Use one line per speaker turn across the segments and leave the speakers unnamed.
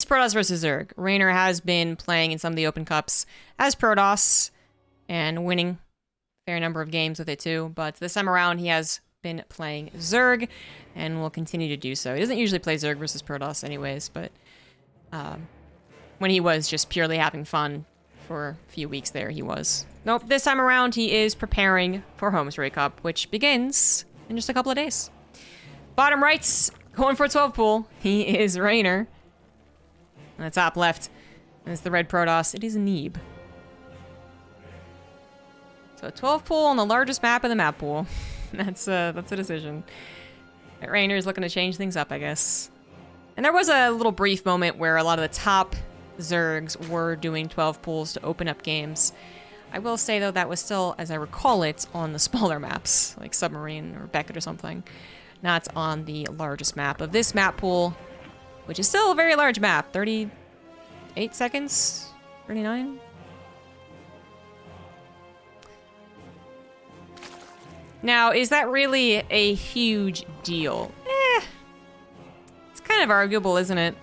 Protoss versus Zerg. Reynor has been playing in some of the Open Cups as Protoss and winning a fair number of games with it too, but this time around he has been playing Zerg and will continue to do so. He doesn't usually play Zerg versus Protoss anyways, but when he was just purely having fun for a few weeks there, he was. Nope, this time around he is preparing for Homes Ray Cup, which begins in just a couple of days. Bottom right's going for a 12 pool. He is Reynor. On the top left is the red Protoss. It is Neeb. So a 12 pool on the largest map of the map pool. That's a decision. Reynor's looking to change things up, I guess. And there was a little brief moment where a lot of the top Zergs were doing 12 pools to open up games. I will say, though, that was still, as I recall it, on the smaller maps, like Submarine or Beckett or something. Not on the largest map of this map pool, which is still a very large map. 38 seconds? 39? Now, is that really a huge deal? It's kind of arguable, isn't it?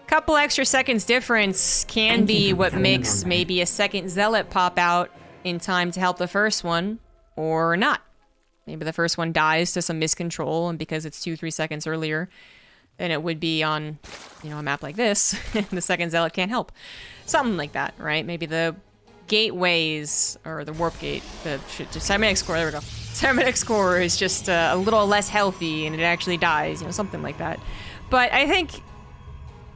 Couple extra seconds difference can be what makes maybe a second Zealot pop out in time to help the first one, or not. Maybe the first one dies to some miscontrol, and because it's 2-3 seconds earlier than it would be on, you know, a map like this, the second Zealot can't help. Something like that, right? Maybe the gateways, or the warp gate, the cybernetic score, there we go. Cybernetic score is just a little less healthy and it actually dies, you know, something like that. But I think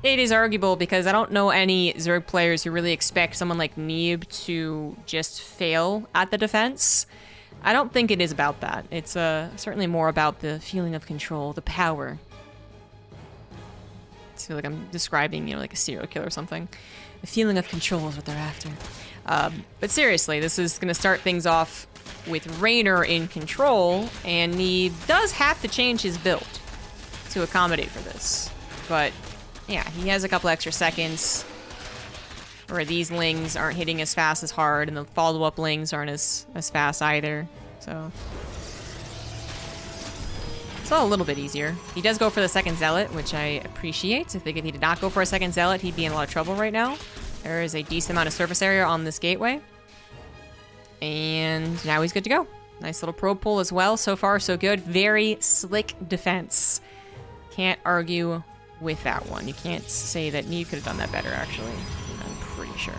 it is arguable because I don't know any Zerg players who really expect someone like Neeb to just fail at the defense. I don't think it is about that. It's certainly more about the feeling of control, the power. I feel like I'm describing, you know, like a serial killer or something. The feeling of control is what they're after. But seriously, this is going to start things off with Reynor in control, and he does have to change his build to accommodate for this. But yeah, he has a couple extra seconds where these lings aren't hitting as fast as hard, and the follow-up lings aren't as fast either. So it's all a little bit easier. He does go for the second Zealot, which I appreciate. I think if he did not go for a second Zealot, he'd be in a lot of trouble right now. There is a decent amount of surface area on this gateway. And now he's good to go. Nice little probe pull as well. So far, so good. Very slick defense. Can't argue with that one. You can't say that Neeb could have done that better, actually. I'm pretty sure.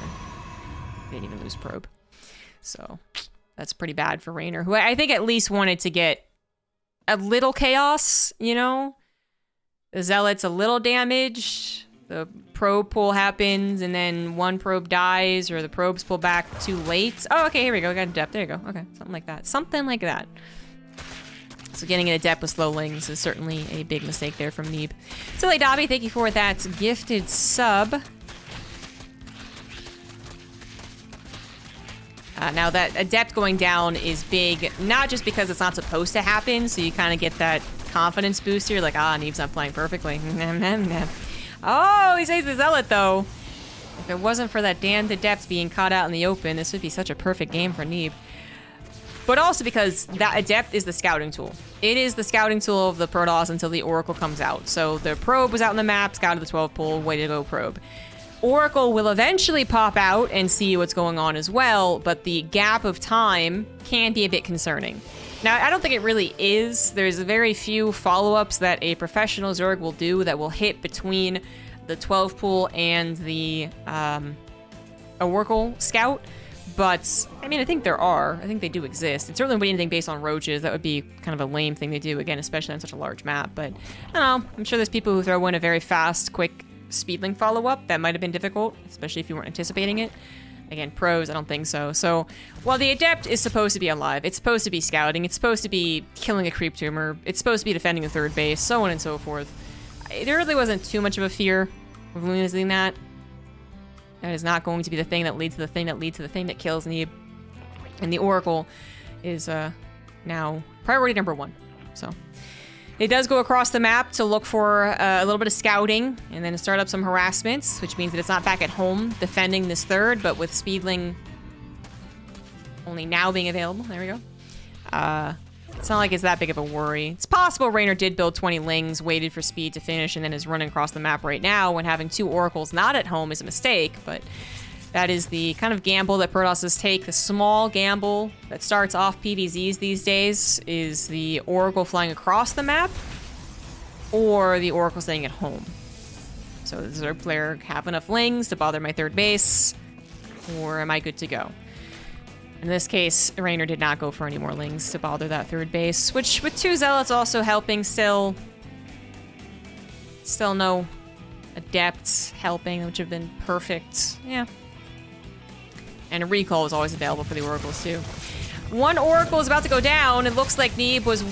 Didn't even lose probe. So that's pretty bad for Reynor, who I think at least wanted to get a little chaos, you know? The Zealot's a little damaged. The probe pull happens, and then one probe dies, or the probes pull back too late. Oh, okay, here we go. Got a depth. There you go. Okay, something like that. Something like that. So getting in a depth with slow lings is certainly a big mistake there from Neeb. Silly Dobby, thank you for that gifted sub. Now that adept going down is big, not just because it's not supposed to happen, so you kind of get that confidence boost here, like, Neeb's not playing perfectly. Oh, he saves the Zealot, though. If it wasn't for that damned Adept being caught out in the open, this would be such a perfect game for Neeb. But also because that Adept is the scouting tool. It is the scouting tool of the Protoss until the Oracle comes out. So the Probe was out in the map, scouted the 12 pool, way to go, Probe. Oracle will eventually pop out and see what's going on as well, but the gap of time can be a bit concerning. Now, I don't think it really is. There's very few follow-ups that a professional Zerg will do that will hit between the 12 pool and the Oracle Scout. But, I mean, I think there are. I think they do exist. It certainly wouldn't be anything based on roaches. That would be kind of a lame thing to do, again, especially on such a large map. But, I don't know. I'm sure there's people who throw in a very fast, quick speedling follow-up. That might have been difficult, especially if you weren't anticipating it. Again, pros, I don't think so. So, while the Adept is supposed to be alive, it's supposed to be scouting, it's supposed to be killing a creep tumor, it's supposed to be defending the third base, so on and so forth. There really wasn't too much of a fear of losing that. That is not going to be the thing that leads to the thing that leads to the thing that kills Neeb. And the Oracle is now priority number 1. So, it does go across the map to look for a little bit of scouting and then start up some harassments, which means that it's not back at home defending this third, but with Speedling only now being available. There we go. It's not like it's that big of a worry. It's possible Reynor did build 20 Lings, waited for speed to finish, and then is running across the map right now when having 2 Oracles not at home is a mistake, but that is the kind of gamble that Protosses take. The small gamble that starts off PvZs these days is the Oracle flying across the map or the Oracle staying at home. So does the Zerg player have enough Lings to bother my third base, or am I good to go? In this case, Reynor did not go for any more Lings to bother that third base, which with 2 Zealots also helping, still no Adepts helping, which have been perfect. Yeah. And a recall is always available for the Oracles too. 1 Oracle is about to go down. It looks like Neeb was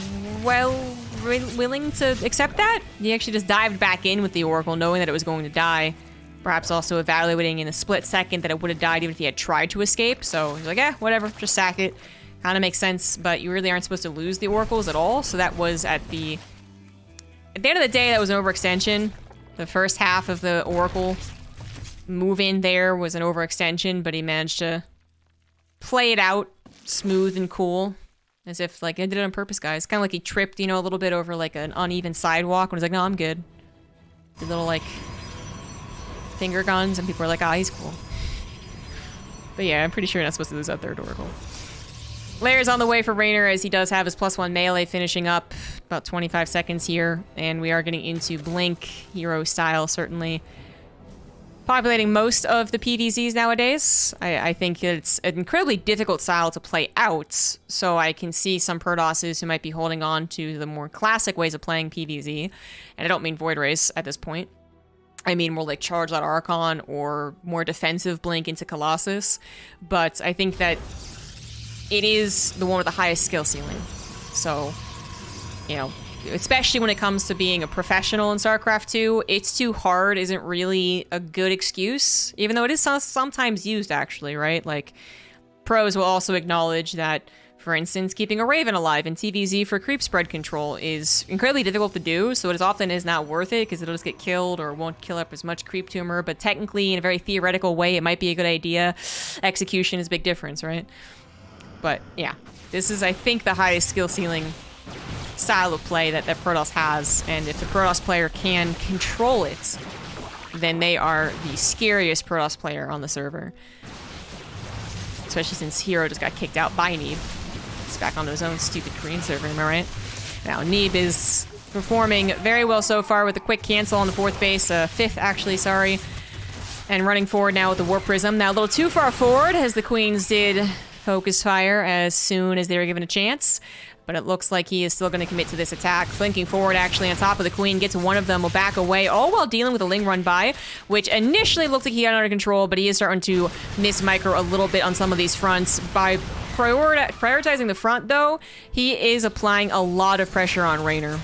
willing to accept that. He actually just dived back in with the Oracle, knowing that it was going to die. Perhaps also evaluating in a split second that it would have died even if he had tried to escape. So he's like, eh, whatever, just sack it. Kind of makes sense, but you really aren't supposed to lose the Oracles at all. So that was at the end of the day, that was an overextension. The first half of the Oracle move in there was an overextension, but he managed to play it out smooth and cool. As if, like, I did it on purpose, guys. Kind of like he tripped, you know, a little bit over, like, an uneven sidewalk. And was like, no, I'm good. The little, like, finger guns, and people are like, ah, he's cool. But yeah, I'm pretty sure you're not supposed to lose that third Oracle. Layer's on the way for Reynor, as he does have his +1 melee finishing up about 25 seconds here. And we are getting into Blink hero style, certainly. Populating most of the PvZs nowadays. I think it's an incredibly difficult style to play out, so I can see some Protosses who might be holding on to the more classic ways of playing PvZ. And I don't mean Void Race at this point. I mean more like Charge That Archon or more defensive Blink into Colossus. But I think that it is the one with the highest skill ceiling. So, you know, especially when it comes to being a professional in StarCraft 2, it's too hard isn't really a good excuse, even though it is sometimes used, actually, right? Like, pros will also acknowledge that, for instance, keeping a Raven alive in TVZ for creep spread control is incredibly difficult to do, so it is often is not worth it, because it'll just get killed or won't kill up as much creep tumor, but technically, in a very theoretical way, it might be a good idea. Execution is a big difference, right? But, yeah. This is, I think, the highest skill ceiling style of play that Protoss has, and if the Protoss player can control it, then they are the scariest Protoss player on the server. Especially since Hero just got kicked out by Neeb. He's back on his own stupid Korean server, am I right? Now, Neeb is performing very well so far with a quick cancel on the 4th base, 5th actually, sorry. And running forward now with the Warp Prism. Now a little too far forward, as the Queens did focus fire as soon as they were given a chance. But it looks like he is still going to commit to this attack. Flanking forward, actually, on top of the Queen. Gets one of them, will back away, all while dealing with a Ling run by, which initially looked like he had under control, but he is starting to miss micro a little bit on some of these fronts. By prioritizing the front, though, he is applying a lot of pressure on Reynor.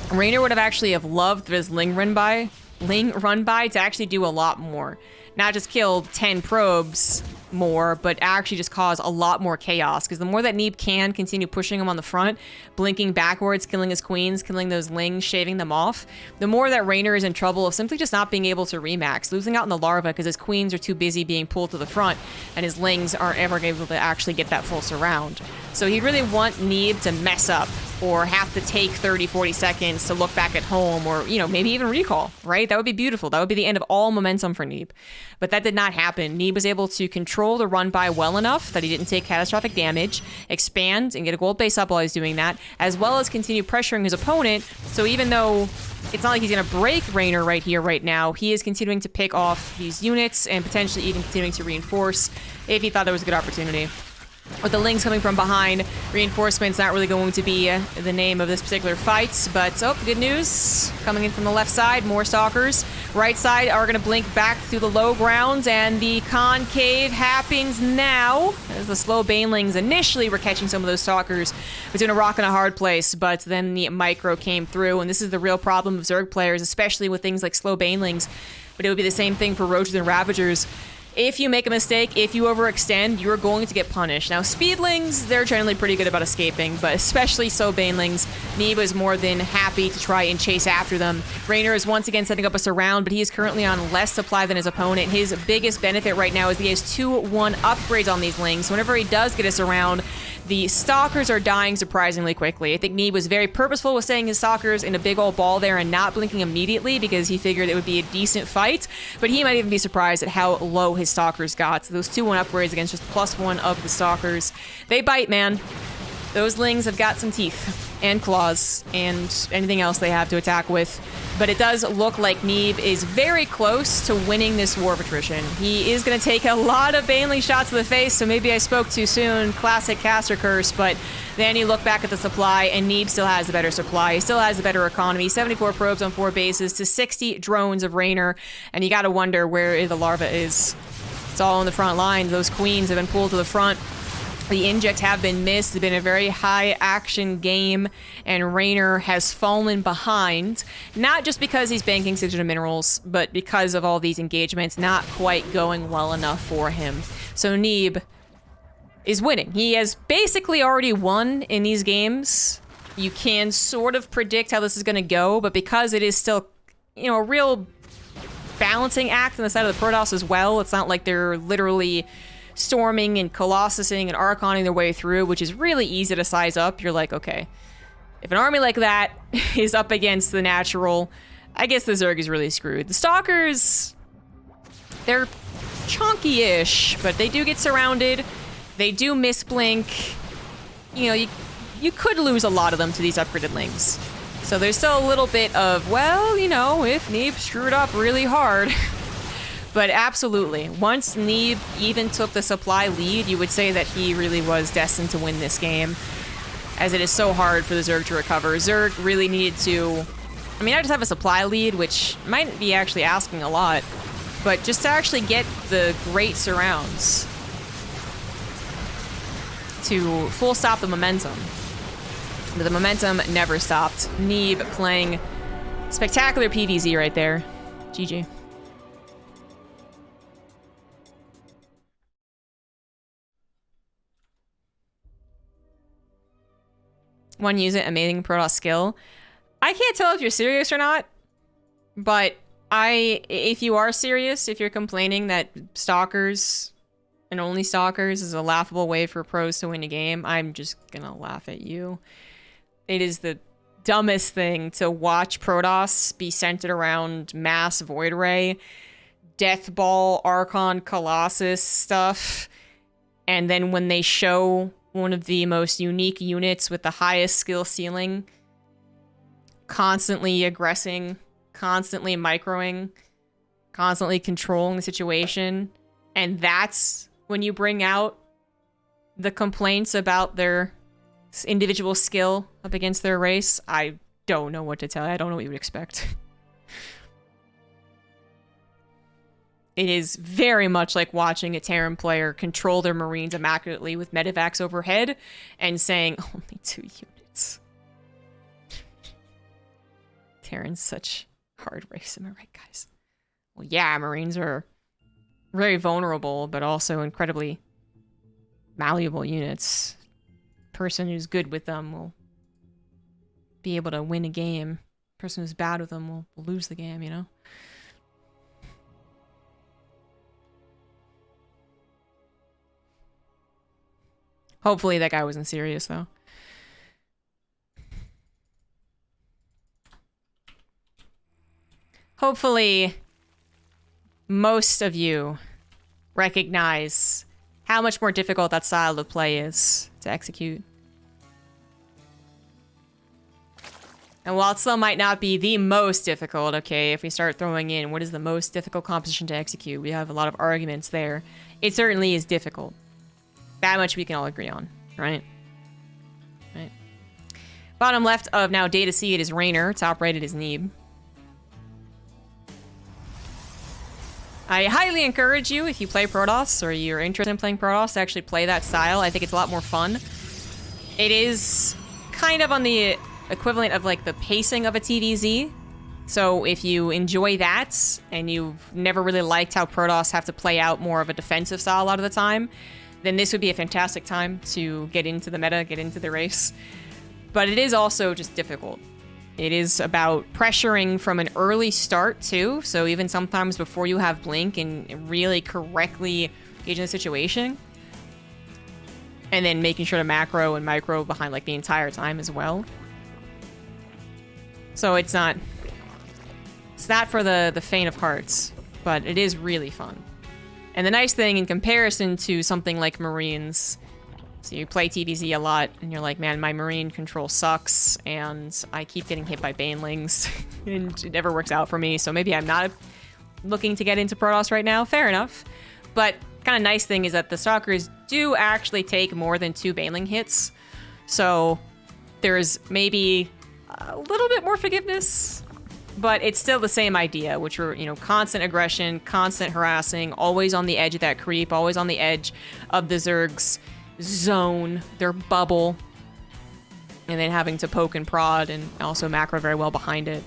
Reynor would have actually loved this Ling run by to actually do a lot more. Not just kill 10 probes more, but actually just cause a lot more chaos, because the more that Neeb can continue pushing him on the front, blinking backwards, killing his queens, killing those Lings, shaving them off, the more that Reynor is in trouble of simply just not being able to remax, losing out in the larva because his queens are too busy being pulled to the front, and his Lings aren't ever able to actually get that full surround. So he'd really want Neeb to mess up, or have to take 30-40 seconds to look back at home, or, you know, maybe even recall, right? That would be beautiful. That would be the end of all momentum for Neeb. But that did not happen. Neeb was able to control the run by well enough that he didn't take catastrophic damage, expand and get a gold base up while he's doing that, as well as continue pressuring his opponent. So even though it's not like he's going to break Reynor right here, right now, he is continuing to pick off these units and potentially even continuing to reinforce if he thought there was a good opportunity. With the Lings coming from behind, reinforcement's not really going to be the name of this particular fight, but, oh, good news. Coming in from the left side, more Stalkers. Right side are going to blink back through the low ground, and the concave happens now, as the slow Banelings initially were catching some of those Stalkers between a rock and a hard place, but then the micro came through, and this is the real problem of Zerg players, especially with things like slow Banelings, but it would be the same thing for Roaches and Ravagers. If you make a mistake, if you overextend, you're going to get punished. Now, Speedlings, they're generally pretty good about escaping, but especially so Banelings, Neeb is more than happy to try and chase after them. Reynor is once again setting up a surround, but he is currently on less supply than his opponent. His biggest benefit right now is he has 2-1 upgrades on these Lings. So whenever he does get a surround, The Stalkers are dying surprisingly quickly. I think Neeb was very purposeful with staying his Stalkers in a big old ball there and not blinking immediately because he figured it would be a decent fight, but he might even be surprised at how low his Stalkers got. So those 2-1 upgrades against just +1 of the Stalkers. They bite, man. Those Lings have got some teeth and claws and anything else they have to attack with. But it does look like Neeb is very close to winning this war of attrition. He is going to take a lot of Baneling shots to the face, so maybe I spoke too soon. Classic caster curse, but then you look back at the supply, and Neeb still has the better supply. He still has the better economy. 74 probes on 4 bases to 60 drones of Reynor, and you got to wonder where the larva is. It's all on the front line. Those queens have been pulled to the front. The inject have been missed. It's been a very high action game, and Reynor has fallen behind, not just because he's banking Signature Minerals, but because of all these engagements not quite going well enough for him. So Neeb is winning. He has basically already won in these games. You can sort of predict how this is going to go, but because it is still, you know, a real balancing act on the side of the Protoss as well, it's not like they're literally storming and colossusing and archoning their way through, which is really easy to size up. You're like, okay, if an army like that is up against the natural, I guess the Zerg is really screwed. The Stalkers, they're chunky-ish, but they do get surrounded. They do misblink. You know, you could lose a lot of them to these upgraded Lings. So there's still a little bit of, well, you know, if Neeb screwed up really hard. But absolutely, once Neeb even took the supply lead, you would say that he really was destined to win this game, as it is so hard for the Zerg to recover. Zerg really needed to, I mean, not just have a supply lead, which might be actually asking a lot, but just to actually get the great surrounds to full stop the momentum. But the momentum never stopped. Neeb playing spectacular PvZ right there. GG. One use it, amazing Protoss skill. I can't tell if you're serious or not, but if you are serious, if you're complaining that Stalkers and only Stalkers is a laughable way for pros to win a game, I'm just gonna laugh at you. It is the dumbest thing to watch Protoss be centered around mass Void Ray, Death Ball, Archon, Colossus stuff, and then when they show one of the most unique units with the highest skill ceiling constantly aggressing, constantly microing, constantly controlling the situation, and that's when you bring out the complaints about their individual skill up against their race, I don't know what to tell you. I don't know what you would expect. It is very much like watching a Terran player control their Marines immaculately with Medivacs overhead and saying, only 2 units. Terran's such hard race, am I right, guys? Well, yeah, Marines are very vulnerable, but also incredibly malleable units. Person who's good with them will be able to win a game. Person who's bad with them will lose the game, you know? Hopefully that guy wasn't serious, though. Hopefully most of you recognize how much more difficult that style of play is to execute. And while it still might not be the most difficult, okay, if we start throwing in what is the most difficult composition to execute, we have a lot of arguments there. It certainly is difficult. That much we can all agree on, right? Right. Bottom left of now data seed is Reynor. Top right it is Neeb. I highly encourage you, if you play Protoss or you're interested in playing Protoss, to actually play that style. I think it's a lot more fun. It is kind of on the equivalent of like the pacing of a TVZ. So if you enjoy that and you've never really liked how Protoss have to play out more of a defensive style a lot of the time, then this would be a fantastic time to get into the meta, get into the race. But it is also just difficult. It is about pressuring from an early start too. So even sometimes before you have blink and really correctly gauge the situation, And then making sure to macro and micro behind like the entire time as well. So it's not for the faint of hearts, but it is really fun. And the nice thing in comparison to something like Marines, so you play TVZ a lot and you're like, man, my Marine control sucks and I keep getting hit by banelings and it never works out for me. So maybe I'm not looking to get into Protoss right now. Fair enough. But kind of nice thing is that the Stalkers do actually take more than 2 baneling hits. So there's maybe a little bit more forgiveness, but it's still the same idea, which are, you know, constant aggression, constant harassing, always on the edge of that creep, always on the edge of the Zerg's zone, their bubble, and then having to poke and prod and also macro very well behind it.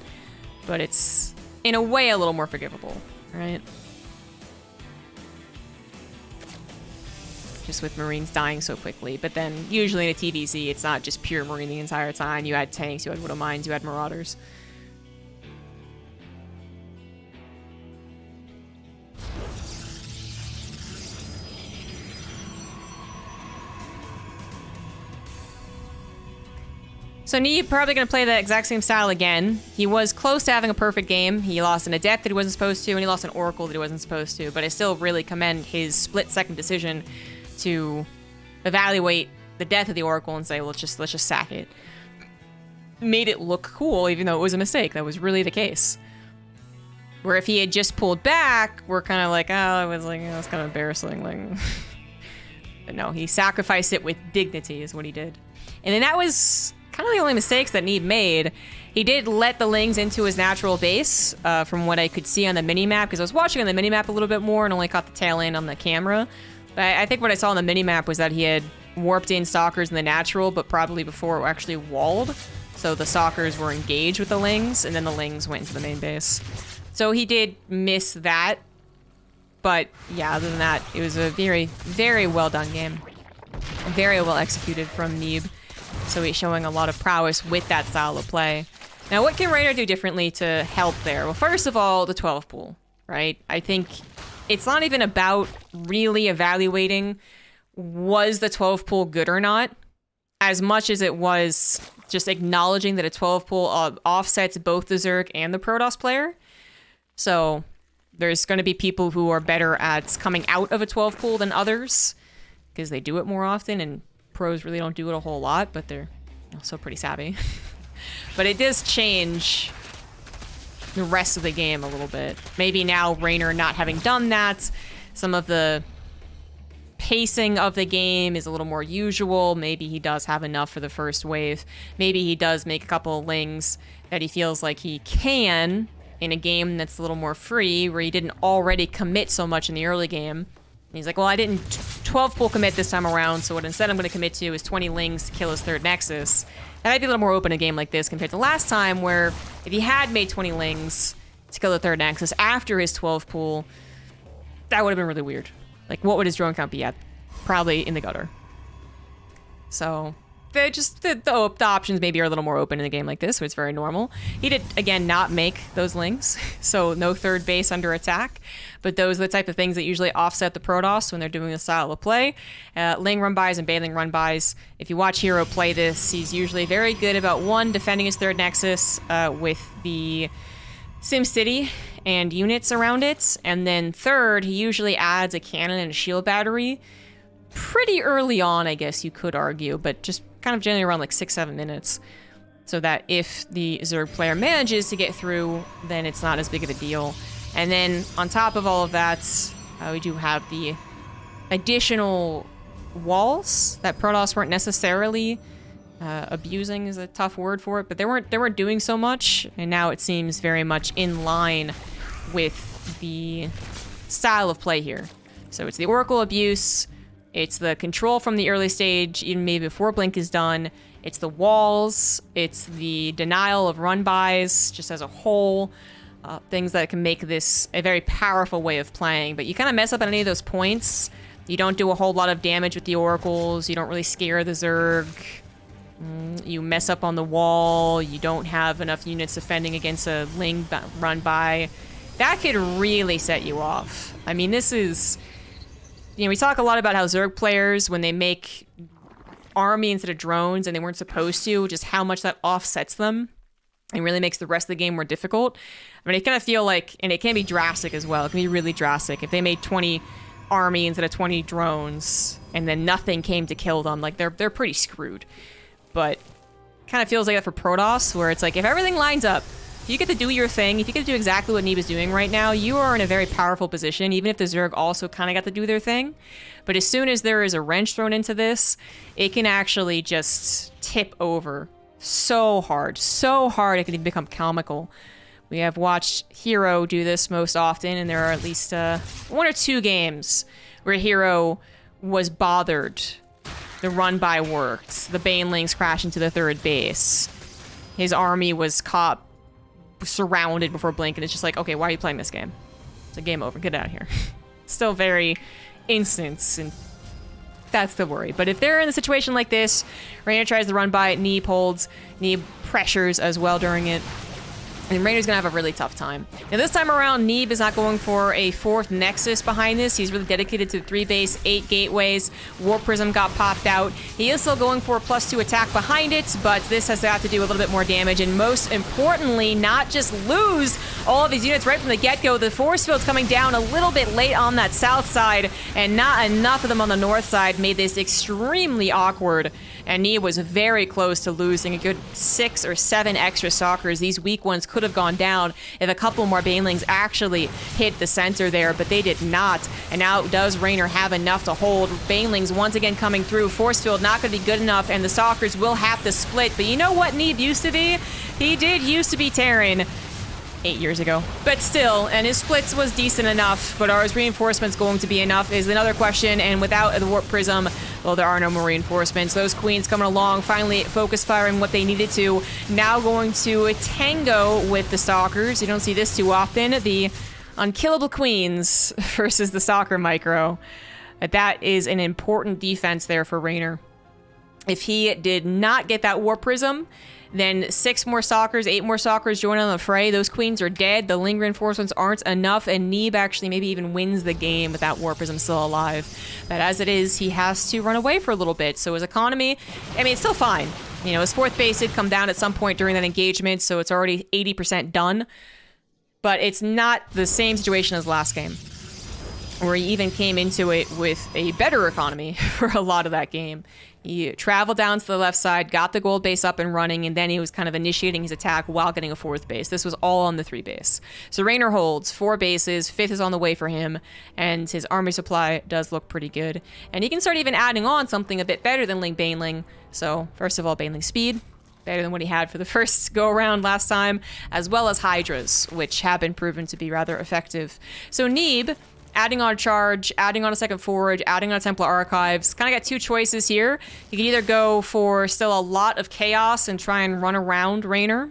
But it's, in a way, a little more forgivable, right? Just with Marines dying so quickly. But then, usually in a TVZ, it's not just pure Marine the entire time. You had tanks, you had Widow Mines, you had Marauders. So Neeb probably going to play the exact same style again. He was close to having a perfect game. He lost an Adept that he wasn't supposed to, and he lost an Oracle that he wasn't supposed to. But I still really commend his split-second decision to evaluate the death of the Oracle and say, well, let's just sack it. Made it look cool, even though it was a mistake. That was really the case. Where if he had just pulled back, we're kind of like, oh, it was like, it's kind of embarrassing. Like, but no, he sacrificed it with dignity is what he did. And then that was kind of the only mistakes that Neeb made. He did let the Lings into his natural base, from what I could see on the minimap, because I was watching on the minimap a little bit more and only caught the tail end on the camera. But I think what I saw on the minimap was that he had warped in Stalkers in the natural, but probably before it actually walled. So the Stalkers were engaged with the Lings, and then the Lings went into the main base. So he did miss that. But yeah, other than that, it was a very, very well done game. Very well executed from Neeb. So he's showing a lot of prowess with that style of play. Now, what can Reynor do differently to help there? Well, first of all, the 12 pool, right? I think it's not even about really evaluating was the 12 pool good or not, as much as it was just acknowledging that a 12 pool offsets both the Zerg and the Protoss player. So there's going to be people who are better at coming out of a 12 pool than others because they do it more often, and pros really don't do it a whole lot, but they're also pretty savvy. But it does change the rest of the game a little bit. Maybe now Reynor not having done that, some of the pacing of the game is a little more usual. Maybe he does have enough for the first wave. Maybe he does make a couple of Lings that he feels like he can in a game that's a little more free, where he didn't already commit so much in the early game. And he's like, well, I didn't 12 pool commit this time around, so what instead I'm going to commit to is 20 Lings to kill his third Nexus. And I'd be a little more open in a game like this compared to last time, where if he had made 20 Lings to kill the third Nexus after his 12 pool, that would have been really weird. Like, what would his drone count be at? Probably in the gutter. So, the options maybe are a little more open in a game like this, so it's very normal. He did, again, not make those Lings, so no third base under attack. But those are the type of things that usually offset the Protoss when they're doing the style of play. Ling run-bys and Baneling run-bys. If you watch Hero play this, he's usually very good about, one, defending his third Nexus with the SimCity and units around it. And then third, he usually adds a cannon and a shield battery pretty early on, I guess you could argue, but just kind of generally around like 6-7 minutes. So that if the Zerg player manages to get through, then it's not as big of a deal. And then on top of all of that, we do have the additional walls that Protoss weren't necessarily abusing is a tough word for it, but they weren't doing so much, and now it seems very much in line with the style of play here. So it's the Oracle abuse, it's the control from the early stage, even maybe before Blink is done, it's the walls, it's the denial of run-bys just as a whole. Things that can make this a very powerful way of playing. But you kind of mess up at any of those points. You don't do a whole lot of damage with the Oracles. You don't really scare the Zerg. You mess up on the wall. You don't have enough units defending against a Ling run by. That could really set you off. I mean, this is... you know, we talk a lot about how Zerg players, when they make army instead of drones and they weren't supposed to, just how much that offsets them and really makes the rest of the game more difficult. I mean, I kind of feel like, and it can be drastic as well. It can be really drastic. If they made 20 army instead of 20 drones and then nothing came to kill them, like they're pretty screwed. But kind of feels like that for Protoss, where it's like, if everything lines up, if you get to do your thing, if you get to do exactly what Neeb is doing right now, you are in a very powerful position, even if the Zerg also kind of got to do their thing. But as soon as there is a wrench thrown into this, it can actually just tip over so hard it can become comical. We have watched Hero do this most often, and there are at least 1 or 2 games where Hero was bothered. The run-by worked. The Banelings crashed into the 3rd base. His army was caught surrounded before blinking. It's just like, okay, why are you playing this game? It's a game over. Get out of here. Still very instance, and that's the worry. But if they're in a situation like this, Reynor tries to run by it, Neeb holds, Neeb pressures as well during it. And Reynor's gonna have a really tough time. Now this time around, Neeb is not going for a 4th Nexus behind this. He's really dedicated to 3 base, 8 gateways. War Prism got popped out. He is still going for a +2 attack behind it, but this has got to do a little bit more damage, and most importantly, not just lose all of his units right from the get-go. The force field's coming down a little bit late on that south side, and not enough of them on the north side made this extremely awkward. And Neeb was very close to losing a good 6 or 7 extra stalkers. These weak ones could have gone down if a couple more Banelings actually hit the center there, but they did not. And now does Reynor have enough to hold? Banelings once again coming through. Force field not going to be good enough, and the stalkers will have to split. But you know what Neeb used to be? He did used to be Terran 8 years ago, but still, and his splits was decent enough. But are his reinforcements going to be enough is another question, and without the Warp Prism, well, there are no more reinforcements. Those queens coming along, finally focus firing what they needed to. Now going to tango with the stalkers. You don't see this too often. The unkillable queens versus the stalker micro. But that is an important defense there for Reynor. If he did not get that Warp Prism, then 6 more stalkers, 8 more stalkers join on the fray. Those queens are dead. The lingering reinforcements aren't enough, and Neeb actually maybe even wins the game with that War Prism still alive. But as it is, he has to run away for a little bit. So his economy, I mean, it's still fine. You know, his 4th base did come down at some point during that engagement, so it's already 80% done. But it's not the same situation as last game, where he even came into it with a better economy for a lot of that game. He traveled down to the left side, got the gold base up and running, and then he was kind of initiating his attack while getting a 4th base. This was all on the 3 base. So Reynor holds 4 bases, 5th is on the way for him, and his army supply does look pretty good. And he can start even adding on something a bit better than Ling Baneling. So first of all, Baneling speed, better than what he had for the first go-around last time, as well as Hydras, which have been proven to be rather effective. So Neeb, adding on a charge, adding on a 2nd forge, adding on a Templar Archives. Kind of got 2 choices here. You can either go for still a lot of chaos and try and run around Reynor,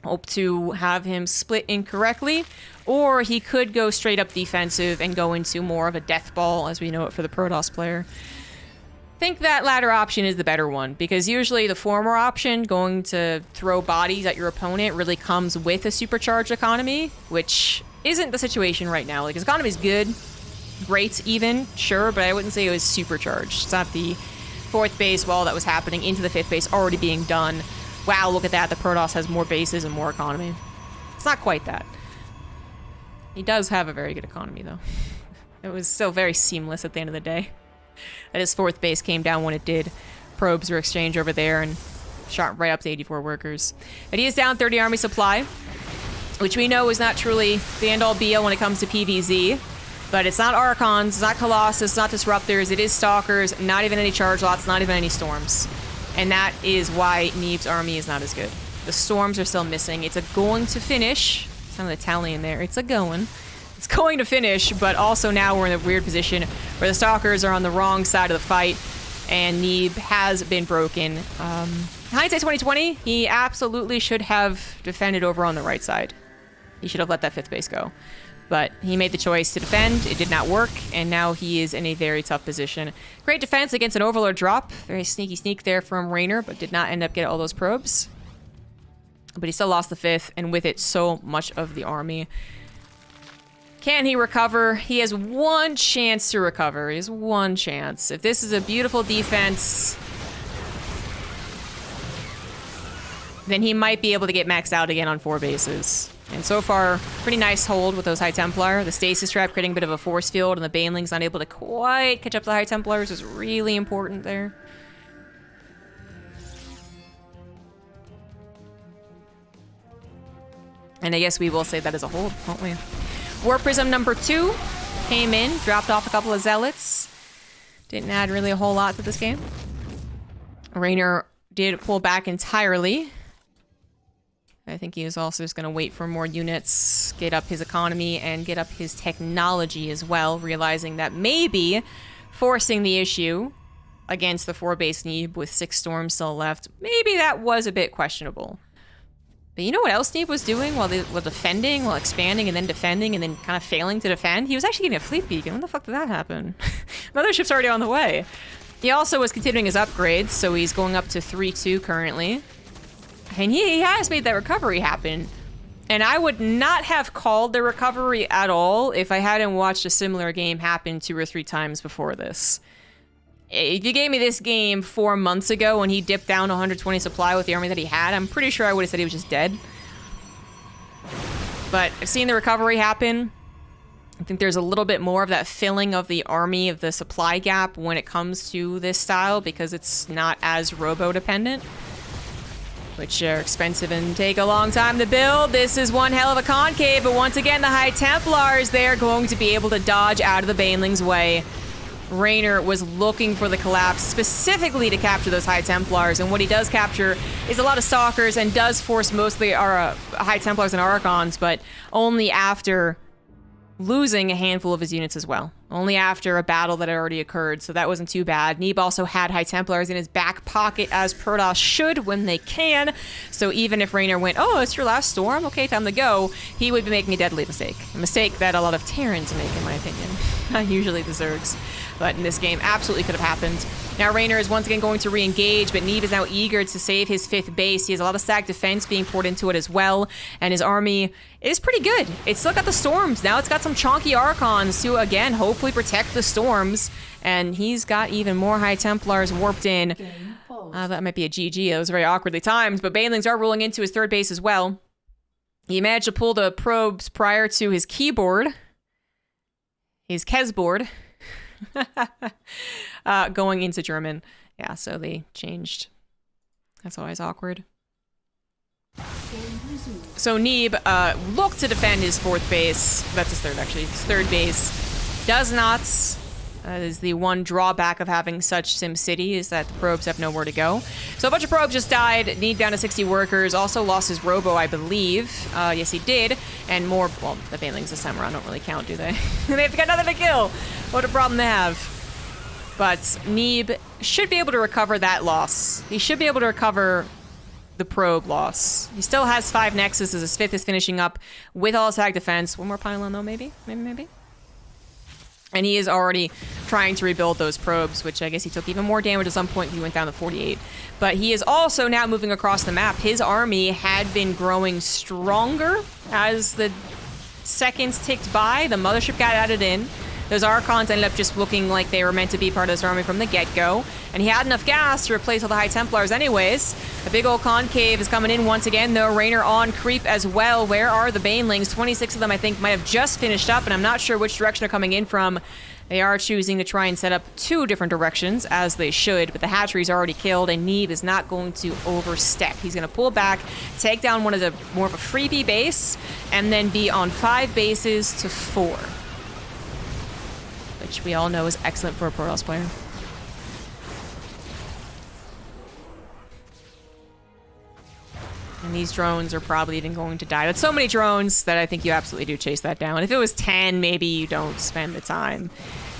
hope to have him split incorrectly, or he could go straight up defensive and go into more of a death ball, as we know it for the Protoss player. I think that latter option is the better one, because usually the former option, going to throw bodies at your opponent, really comes with a supercharged economy, which isn't the situation right now. Like, his economy is good, great even, sure, but I wouldn't say it was supercharged. It's not the 4th base wall that was happening into the 5th base already being done. Wow, look at that, the Protoss has more bases and more economy. It's not quite that. He does have a very good economy, though. It was still very seamless at the end of the day. That his 4th base came down when it did. Probes were exchanged over there and shot right up to 84 workers. But he is down 30 army supply, which we know is not truly the end-all be-all when it comes to PvZ. But it's not Archons, it's not Colossus, it's not Disruptors, it is Stalkers, not even any Charge Lots, not even any Storms. And that is why Neeb's army is not as good. The Storms are still missing. It's a going to finish. Some of the Italian there. It's a going. It's going to finish, but also now we're in a weird position where the Stalkers are on the wrong side of the fight, and Neeb has been broken. Hindsight 2020, he absolutely should have defended over on the right side. He should have let that 5th base go. But he made the choice to defend. It did not work, and now he is in a very tough position. Great defense against an Overlord drop. Very sneaky sneak there from Reynor, but did not end up getting all those probes. But he still lost the 5th, and with it, so much of the army. Can he recover? He has one chance to recover. He has one chance. If this is a beautiful defense, then he might be able to get maxed out again on 4 bases. And so far, pretty nice hold with those High Templar. The stasis trap creating a bit of a force field, and the Baneling's not able to quite catch up to the High Templars is really important there. And I guess we will say that as a hold, won't we? War Prism number 2 came in, dropped off a couple of Zealots. Didn't add really a whole lot to this game. Reynor did pull back entirely. I think he was also just going to wait for more units, get up his economy, and get up his technology as well, realizing that maybe forcing the issue against the 4-base Neeb with 6 storms still left, maybe that was a bit questionable. But you know what else Neeb was doing while they were defending, while expanding, and then defending, and then kind of failing to defend? He was actually getting a fleet beacon. When the fuck did that happen? Mothership's already on the way. He also was continuing his upgrades, so he's going up to 3-2 currently. And he has made that recovery happen. And I would not have called the recovery at all if I hadn't watched a similar game happen 2 or 3 times before this. If you gave me this game 4 months ago when he dipped down 120 supply with the army that he had, I'm pretty sure I would have said he was just dead. But I've seen the recovery happen. I think there's a little bit more of that filling of the army, of the supply gap when it comes to this style, because it's not as robo-dependent, which are expensive and take a long time to build. This is one hell of a concave, but once again, the High Templars, they're going to be able to dodge out of the Baneling's way. Reynor was looking for the collapse specifically to capture those High Templars, and what he does capture is a lot of Stalkers and does force mostly our High Templars and Archons, but only after losing a handful of his units as well. Only after a battle that had already occurred, so that wasn't too bad. Neeb also had High Templars in his back pocket, as Protoss should when they can, so even if Reynor went, oh, it's your last storm? Okay, time to go, he would be making a deadly mistake. A mistake that a lot of Terrans make, in my opinion. Not usually the Zergs, but in this game, absolutely could have happened. Now Reynor is once again going to re-engage, but Neeb is now eager to save his 5th base. He has a lot of stack defense being poured into it as well, and his army is pretty good. It's still got the storms. Now it's got some chonky Archons to, again, hopefully protect the storms, and he's got even more High Templars warped in. That might be a GG. That was very awkwardly timed, but Banelings are rolling into his 3rd base as well. He managed to pull the probes prior to his keyboard, his Kesboard, going into German. Yeah, so they changed. That's always awkward. So Neeb looked to defend his 4th base. That's his 3rd, actually. His 3rd base does not. That is the one drawback of having such SimCity, is that the probes have nowhere to go. So a bunch of probes just died. Neeb down to 60 workers. Also lost his robo, I believe. Yes, he did. And more, well, the Banelings this time around don't really count, do they? They've got nothing to kill. What a problem to have. But Neeb should be able to recover that loss. He should be able to recover the probe loss. He still has 5 Nexus as his 5th is finishing up with all his attack defense. One more pylon though, maybe? Maybe? And he is already trying to rebuild those probes, which I guess he took even more damage at some point. He went down to 48. But he is also now moving across the map. His army had been growing stronger as the seconds ticked by. The Mothership got added in. Those Archons ended up just looking like they were meant to be part of this army from the get-go. And he had enough gas to replace all the High Templars anyways. A big old concave is coming in once again, though. Reynor on creep as well. Where are the Banelings? 26 of them, I think, might have just finished up, and I'm not sure which direction they're coming in from. They are choosing to try and set up 2 different directions, as they should, but the hatchery's already killed, and Neeb is not going to overstep. He's going to pull back, take down one of the more of a freebie base, and then be on 5 bases to 4. Which we all know is excellent for a Protoss player. And these drones are probably even going to die. That's so many drones that I think you absolutely do chase that down. If it was 10, maybe you don't spend the time.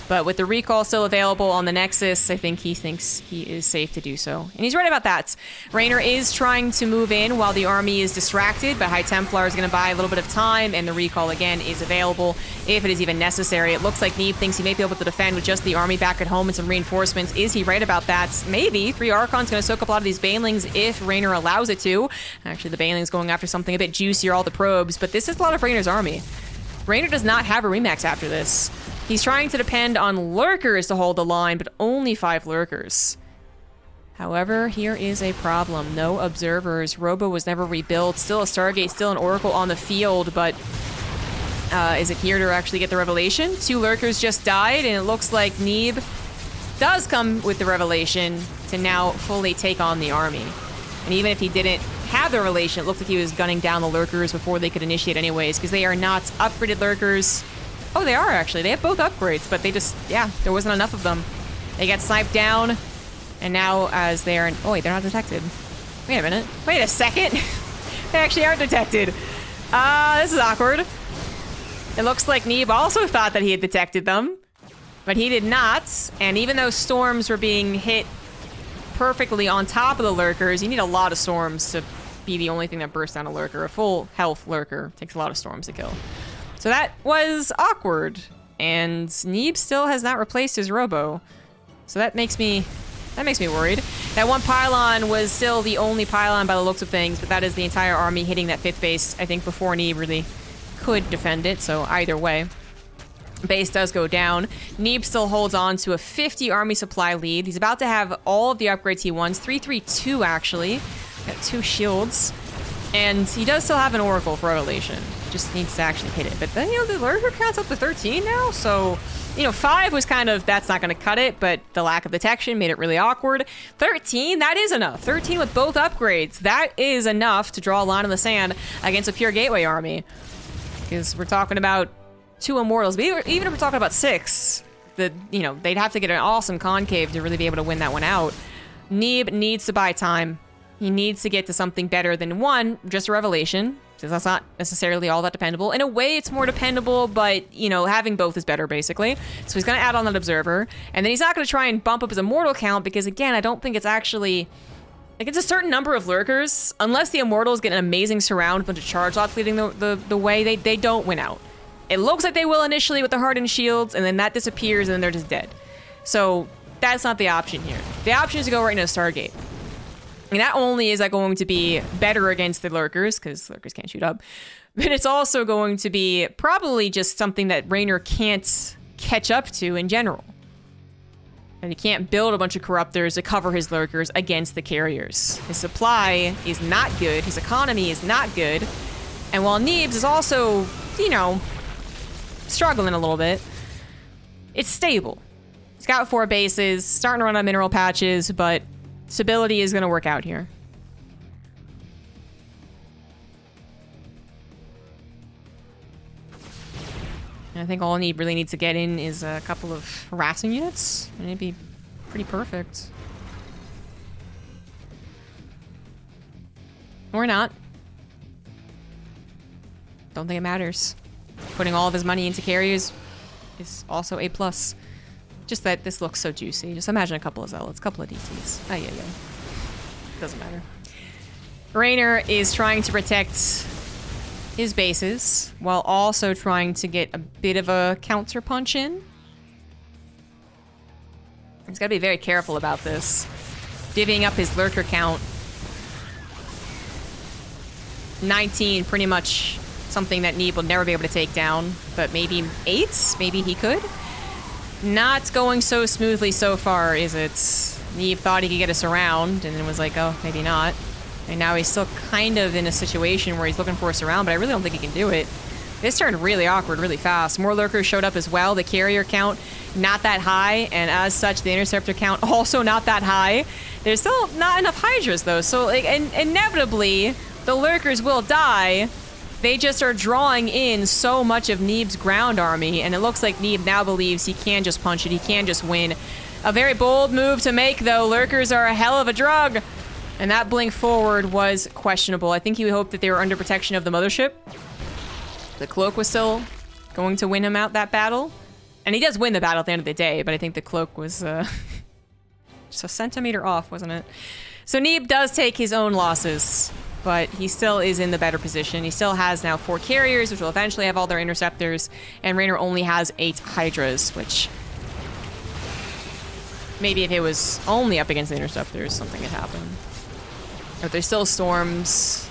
But with the recall still available on the Nexus, I think he thinks he is safe to do so. And he's right about that. Reynor is trying to move in while the army is distracted, but High Templar is going to buy a little bit of time, and the recall again is available if it is even necessary. It looks like Neeb thinks he may be able to defend with just the army back at home and some reinforcements. Is he right about that? Maybe. 3 Archons going to soak up a lot of these Banelings if Reynor allows it to. Actually, the Banelings going after something a bit juicier, all the probes, but this is a lot of Reynor's army. Reynor does not have a Remax after this. He's trying to depend on lurkers to hold the line, but only 5 lurkers. However, here is a problem. No observers. Robo was never rebuilt. Still a Stargate, still an Oracle on the field, but is it here to actually get the revelation? 2 lurkers just died, and it looks like Neeb does come with the revelation to now fully take on the army. And even if he didn't have the revelation, it looked like he was gunning down the lurkers before they could initiate anyways, because they are not upgraded lurkers. Oh, they are actually. They have both upgrades, but they just, yeah, there wasn't enough of them. They got sniped down, and now as they're... Oh, wait, they're not detected. Wait a minute. Wait a second. They actually aren't detected. This is awkward. It looks like Neeb also thought that he had detected them, but he did not. And even though storms were being hit perfectly on top of the lurkers, you need a lot of storms to be the only thing that bursts down a lurker. A full health lurker takes a lot of storms to kill. So that was awkward. And Neeb still has not replaced his robo. So that makes me worried. That one pylon was still the only pylon by the looks of things, but that is the entire army hitting that 5th base, I think, before Neeb really could defend it. So either way, base does go down. Neeb still holds on to a 50 army supply lead. He's about to have all of the upgrades he wants. 332 actually. Got 2 shields. And he does still have an Oracle for Revelation. Just needs to actually hit it. But then, you know, the lurker count's up to 13 now, so... You know, 5 was kind of, that's not going to cut it, but the lack of detection made it really awkward. 13, that is enough. 13 with both upgrades. That is enough to draw a line in the sand against a pure gateway army. Because we're talking about 2 immortals. But even if we're talking about 6, you know, they'd have to get an awesome concave to really be able to win that one out. Neeb needs to buy time. He needs to get to something better than 1, just a revelation. Because that's not necessarily all that dependable. In a way, it's more dependable, but, you know, having both is better, basically. So he's going to add on that observer. And then he's not going to try and bump up his immortal count, because, again, I don't think it's actually... Like, it's a certain number of lurkers. Unless the immortals get an amazing surround, a bunch of charge lots leading the way, they don't win out. It looks like they will initially with the hardened shields, and then that disappears, and then they're just dead. So that's not the option here. The option is to go right into a Stargate. And not only is that going to be better against the lurkers, because lurkers can't shoot up, but it's also going to be probably just something that Reynor can't catch up to in general. And he can't build a bunch of corruptors to cover his lurkers against the carriers. His supply is not good. His economy is not good. And while Neeb's is also, you know, struggling a little bit, it's stable. He's got 4 bases, starting to run on mineral patches, but stability is going to work out here. And I think all Neeb really needs to get in is a couple of harassing units, and it'd be pretty perfect. Or not. Don't think it matters. Putting all of his money into carriers is also a plus. Just that this looks so juicy. Just imagine a couple of zealots, a couple of DTs. Oh, yeah. Doesn't matter. Reynor is trying to protect his bases while also trying to get a bit of a counter punch in. He's got to be very careful about this. Divvying up his lurker count. 19, pretty much something that Neeb will never be able to take down. But maybe 8? Maybe he could. Not going so smoothly so far, is it? Neeb thought he could get us around, and then was like, oh, maybe not. And now he's still kind of in a situation where he's looking for us around, but I really don't think he can do it. This turned really awkward really fast. More lurkers showed up as well. The carrier count, not that high, and as such, the interceptor count also not that high. There's still not enough Hydras, though, so like, inevitably, the lurkers will die. They just are drawing in so much of Neeb's ground army, and it looks like Neeb now believes he can just punch it, he can just win. A very bold move to make, though. Lurkers are a hell of a drug. And that blink forward was questionable. I think he hoped that they were under protection of the mothership. The cloak was still going to win him out that battle. And he does win the battle at the end of the day, but I think the cloak was just a centimeter off, wasn't it? So Neeb does take his own losses, but he still is in the better position. He still has now 4 carriers, which will eventually have all their interceptors, and Reynor only has 8 Hydras, which maybe if it was only up against the interceptors, something could happen. But there's still storms.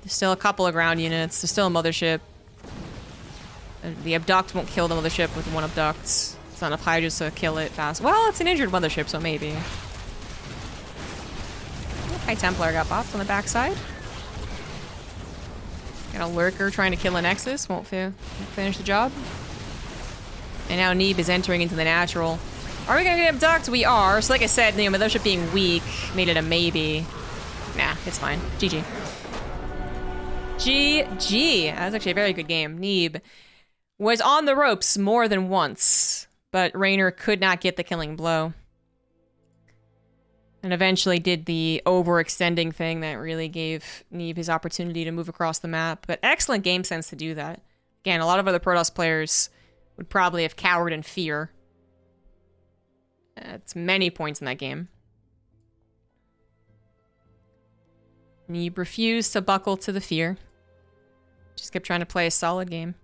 There's still a couple of ground units. There's still a mothership. The abduct won't kill the mothership with one abduct. It's not enough Hydras to kill it fast. Well, it's an injured mothership, so maybe. High Templar got bopped on the backside. Got a lurker trying to kill a Nexus. Won't finish the job. And now Neeb is entering into the natural. Are we gonna get abduct? We are. So like I said, the mothership being weak made it a maybe. Nah, it's fine. GG. GG. That was actually a very good game. Neeb was on the ropes more than once, but Reynor could not get the killing blow. And eventually did the overextending thing that really gave Neeb his opportunity to move across the map. But excellent game sense to do that. Again, a lot of other Protoss players would probably have cowered in fear. It's many points in that game. Neeb refused to buckle to the fear. Just kept trying to play a solid game.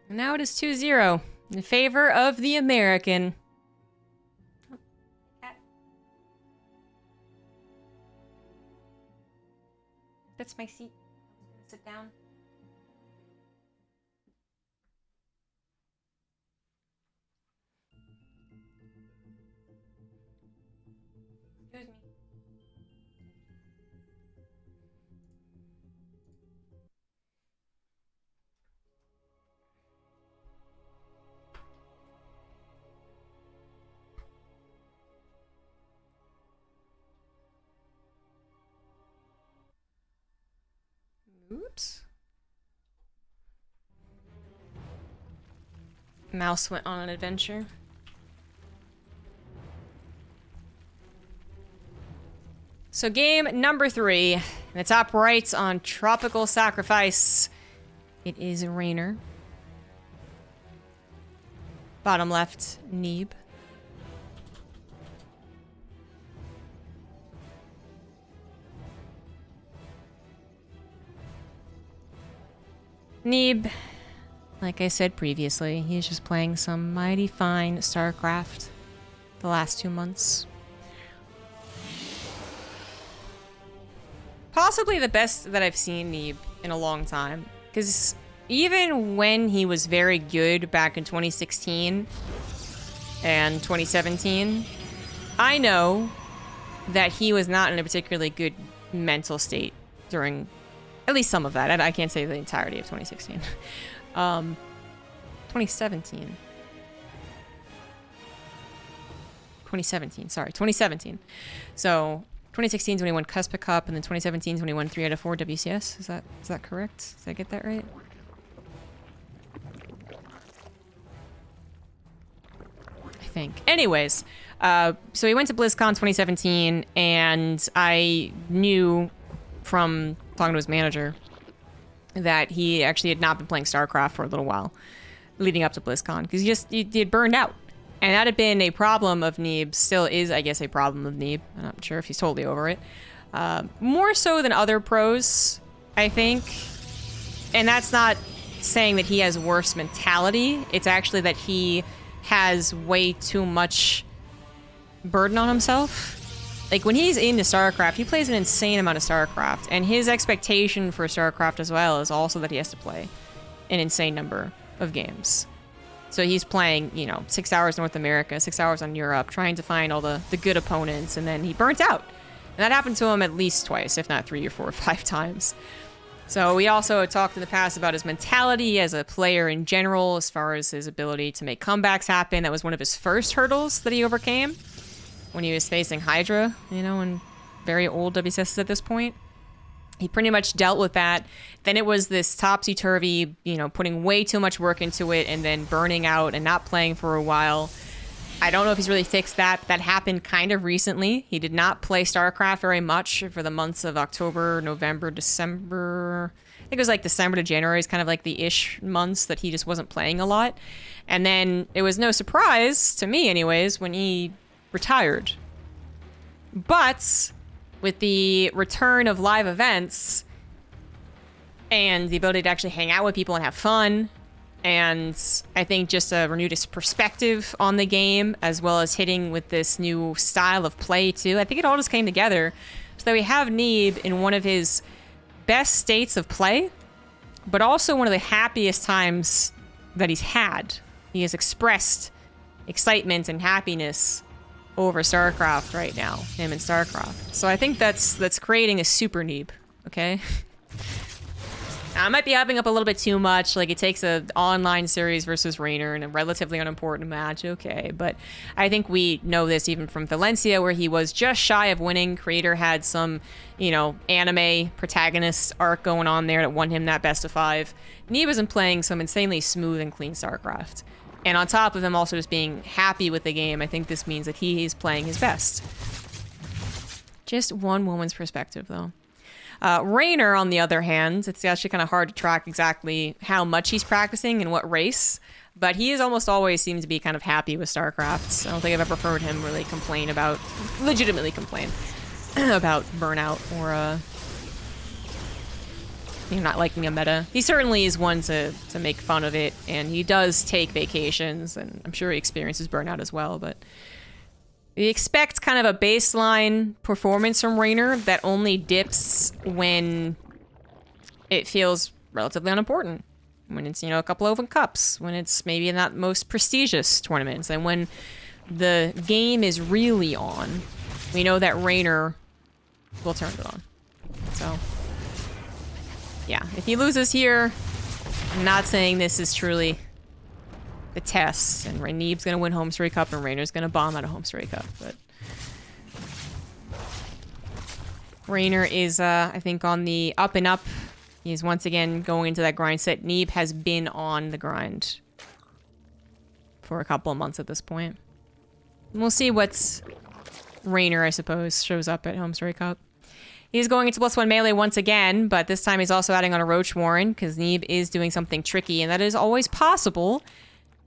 And now it is 2-0 in favor of the American. That's my seat. Sit down. Excuse me. Oops. Mouse went on an adventure. So game number 3. In the top right on Tropical Sacrifice, it is Reynor. Bottom left, Neeb. Neeb, like I said previously, he's just playing some mighty fine StarCraft the last 2 months. Possibly the best that I've seen Neeb in a long time. Because even when he was very good back in 2016 and 2017, I know that he was not in a particularly good mental state during at least some of that. I can't say the entirety of 2016. 2017. 2017, sorry. 2017. So 2016 is when he won Cuspic Cup, and then 2017 is when he won 3 out of 4 WCS. Is that correct? Did I get that right? I think. Anyways, so he went to BlizzCon 2017, and I knew from talking to his manager that he actually had not been playing StarCraft for a little while leading up to BlizzCon because he had burned out. And that had been a problem of Neeb, still is, I guess, a problem of Neeb. I'm not sure if he's totally over it. More so than other pros, I think. And that's not saying that he has worse mentality. It's actually that he has way too much burden on himself. Like, when he's into StarCraft, he plays an insane amount of StarCraft, and his expectation for StarCraft as well is also that he has to play an insane number of games. So he's playing, 6 hours North America, 6 hours on Europe, trying to find all the good opponents, and then he burnt out. And that happened to him at least twice, if not 3 or 4 or 5 times. So we also talked in the past about his mentality as a player in general, as far as his ability to make comebacks happen. That was one of his first hurdles that he overcame when he was facing Hydra, you know, and very old WCSs at this point. He pretty much dealt with that. Then it was this topsy-turvy, you know, putting way too much work into it and then burning out and not playing for a while. I don't know if he's really fixed that. That happened kind of recently. He did not play StarCraft very much for the months of October, November, December. I think it was like December to January is kind of like the ish months that he just wasn't playing a lot. And then it was no surprise, to me anyways, when he retired. But with the return of live events and the ability to actually hang out with people and have fun, and I think just a renewed perspective on the game, as well as hitting with this new style of play too. I think it all just came together so that we have Neeb in one of his best states of play, but also one of the happiest times that he's had. He has expressed excitement and happiness over StarCraft right now, him and StarCraft. So I think that's creating a super Neeb, okay? I might be hyping up a little bit too much, like it takes an online series versus Reynor in a relatively unimportant match, okay, but I think we know this even from Valencia, where he was just shy of winning. Creator had some, you know, anime protagonist arc going on there that won him that best of 5. Neeb wasn't playing some insanely smooth and clean StarCraft. And on top of him also just being happy with the game, I think this means that he is playing his best. Just one woman's perspective, though. Reynor, on the other hand, it's actually kind of hard to track exactly how much he's practicing and what race, but he is almost always seems to be kind of happy with StarCraft. I don't think I've ever heard him really legitimately complain about burnout or you know, not liking a meta. He certainly is one to make fun of it, and he does take vacations, and I'm sure he experiences burnout as well, but we expect kind of a baseline performance from Reynor that only dips when it feels relatively unimportant. When it's, you know, a couple open cups, when it's maybe not most prestigious tournaments, and when the game is really on, we know that Reynor will turn it on. So, yeah, if he loses here, I'm not saying this is truly the test, and Neeb's gonna win Home Story Cup and Reynor's gonna bomb out of Home Story Cup, but Reynor is, I think, on the up and up. He's once again going into that grind set. Neeb has been on the grind for a couple of months at this point. And we'll see what's Reynor, I suppose, shows up at Home Story Cup. He's going into +1 melee once again, but this time he's also adding on a Roach Warren, because Neeb is doing something tricky, and that is always possible.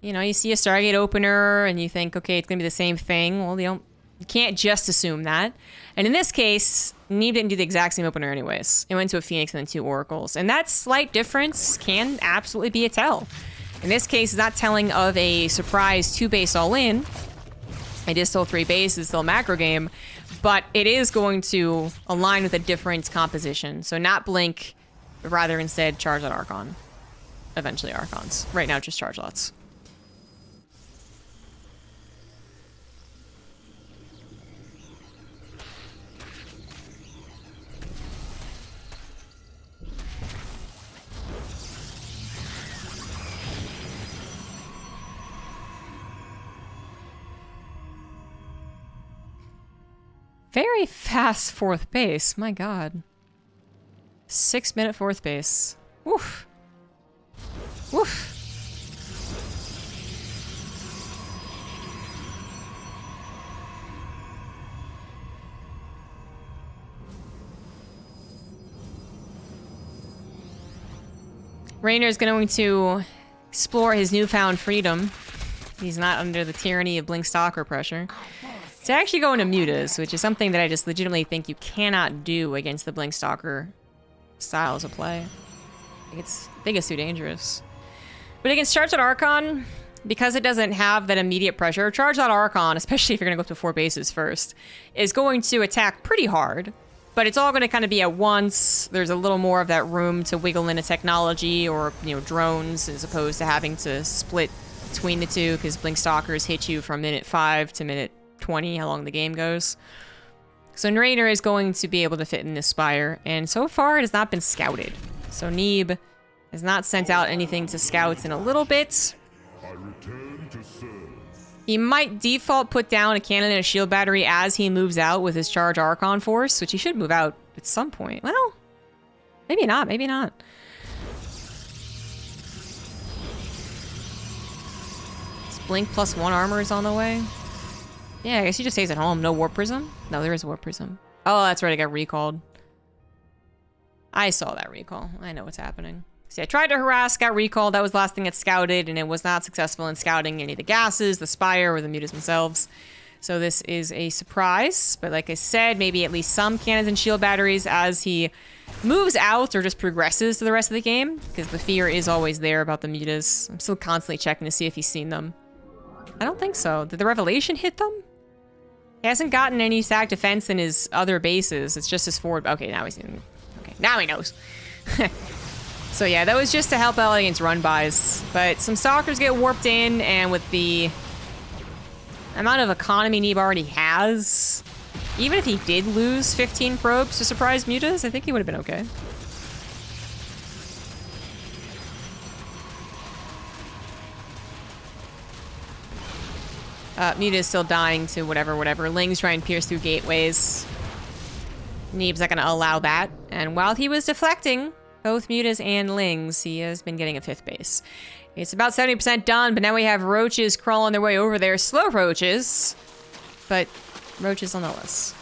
You know, you see a Stargate opener and you think, okay, it's gonna be the same thing. Well, you can't just assume that. And in this case, Neeb didn't do the exact same opener anyways. It went to a Phoenix and then 2 Oracles. And that slight difference can absolutely be a tell. In this case, it's not telling of a surprise 2-base all-in. It is still 3 bases, still a macro game, but it is going to align with a different composition. So not Blink, but rather instead Charge Lot Archon. Eventually Archons. Right now, just Charge Lots. Very fast 4th base, my god. 6-minute 4th base. Woof. Woof. Reynor is going to explore his newfound freedom. He's not under the tyranny of Blink Stalker pressure. To actually go into mutas, which is something that I just legitimately think you cannot do against the Blink Stalker styles of play. I think it's too dangerous. But against Charge Lot Archon, because it doesn't have that immediate pressure, Charge Lot Archon, especially if you're going to go up to 4 bases first, is going to attack pretty hard. But it's all going to kind of be at once. There's a little more of that room to wiggle in a technology or, you know, drones, as opposed to having to split between the two, because Blink Stalkers hit you from minute 5 to minute 20, how long the game goes. So Reynor is going to be able to fit in this spire, and so far it has not been scouted. So Neeb has not sent out anything to scouts in a little bit. He might default put down a cannon and a shield battery as he moves out with his charge Archon force, which he should move out at some point. Well, maybe not, maybe not. Blink +1 armor is on the way. Yeah, I guess he just stays at home. No Warp Prism? No, there is a Warp Prism. Oh, that's right, I got recalled. I saw that recall. I know what's happening. See, I tried to harass, got recalled. That was the last thing that scouted, and it was not successful in scouting any of the gases, the Spire, or the mutas themselves. So this is a surprise. But like I said, maybe at least some cannons and shield batteries as he moves out or just progresses to the rest of the game, because the fear is always there about the mutas. I'm still constantly checking to see if he's seen them. I don't think so. Did the Revelation hit them? He hasn't gotten any stack defense in his other bases. It's just his forward. Okay, now he's in. Okay, now he knows. So yeah, that was just to help out against run-bys. But some Stalkers get warped in, and with the amount of economy Neeb already has, even if he did lose 15 probes to surprise mutas, I think he would have been okay. Muta is still dying to whatever. Lings try and pierce through gateways. Neeb's not going to allow that. And while he was deflecting both mutas and Lings, he has been getting a 5th base. It's about 70% done, but now we have roaches crawling their way over there. Slow roaches, but roaches nonetheless.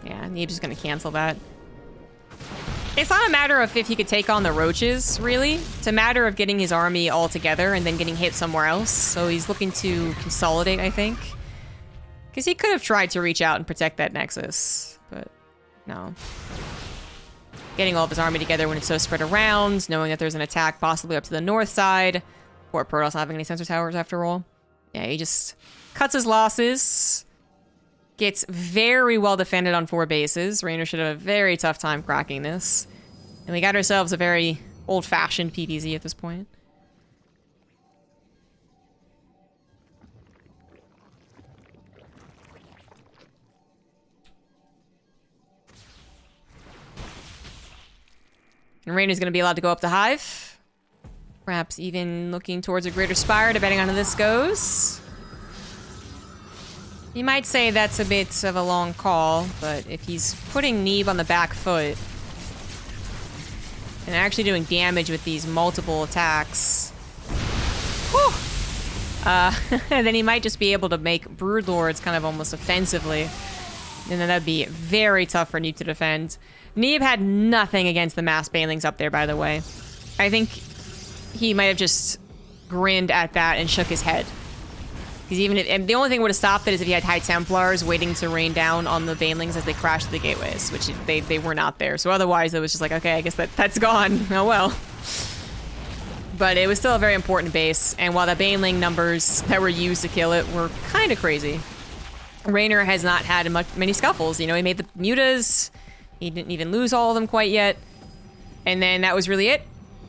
Yeah, Neeb's just going to cancel that. It's not a matter of if he could take on the roaches, really. It's a matter of getting his army all together and then getting hit somewhere else. So he's looking to consolidate, I think. Because he could have tried to reach out and protect that nexus, but no. Getting all of his army together when it's so spread around, knowing that there's an attack possibly up to the north side. Port Protoss not having any sensor towers after all. Yeah, he just cuts his losses. Gets very well defended on 4 bases. Reynor should have a very tough time cracking this. And we got ourselves a very old-fashioned PVZ at this point. And Reynor's going to be allowed to go up the Hive. Perhaps even looking towards a Greater Spire, depending on how this goes. You might say that's a bit of a long call, but if he's putting Neeb on the back foot and actually doing damage with these multiple attacks, then he might just be able to make Broodlords kind of almost offensively. And then that'd be very tough for Neeb to defend. Neeb had nothing against the mass banelings up there, by the way. I think he might have just grinned at that and shook his head. Because even if, and the only thing that would have stopped it is if he had High Templars waiting to rain down on the banelings as they crashed the gateways, which they were not there. So otherwise, it was just like, okay, I guess that's gone. Oh well. But it was still a very important base, and while the baneling numbers that were used to kill it were kind of crazy, Reynor has not had many scuffles. You know, he made the mutas. He didn't even lose all of them quite yet. And then that was really it.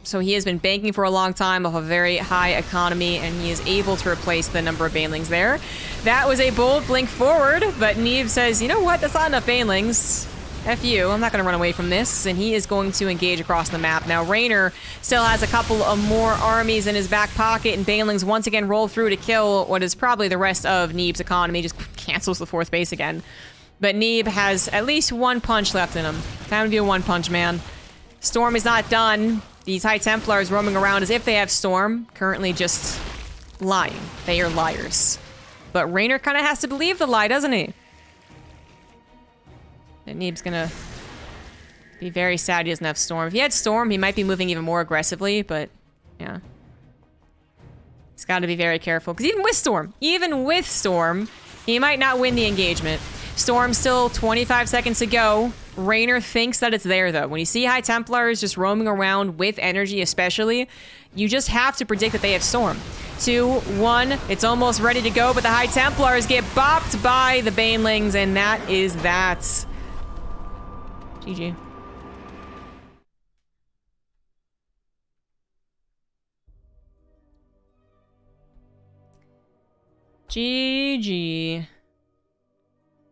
So he has been banking for a long time off a very high economy, and he is able to replace the number of banelings there. That was a bold blink forward, but Neeb says, you know what, that's not enough banelings. F you, I'm not going to run away from this, and he is going to engage across the map. Now, Reynor still has a couple of more armies in his back pocket, and banelings once again roll through to kill what is probably the rest of Neeb's economy, just cancels the 4th base again. But Neeb has at least 1 punch left in him. Time to be a 1-punch man. Storm is not done. These High Templars roaming around as if they have Storm, currently just lying. They are liars. But Reynor kind of has to believe the lie, doesn't he? And Neeb's gonna be very sad he doesn't have Storm. If he had Storm, he might be moving even more aggressively, but yeah. He's got to be very careful, because even with Storm, he might not win the engagement. Storm still 25 seconds to go. Reynor thinks that it's there, though. When you see High Templars just roaming around with energy especially, you just have to predict that they have Storm. 2, 1, it's almost ready to go, but the High Templars get bopped by the banelings, and that is that. GG. GG.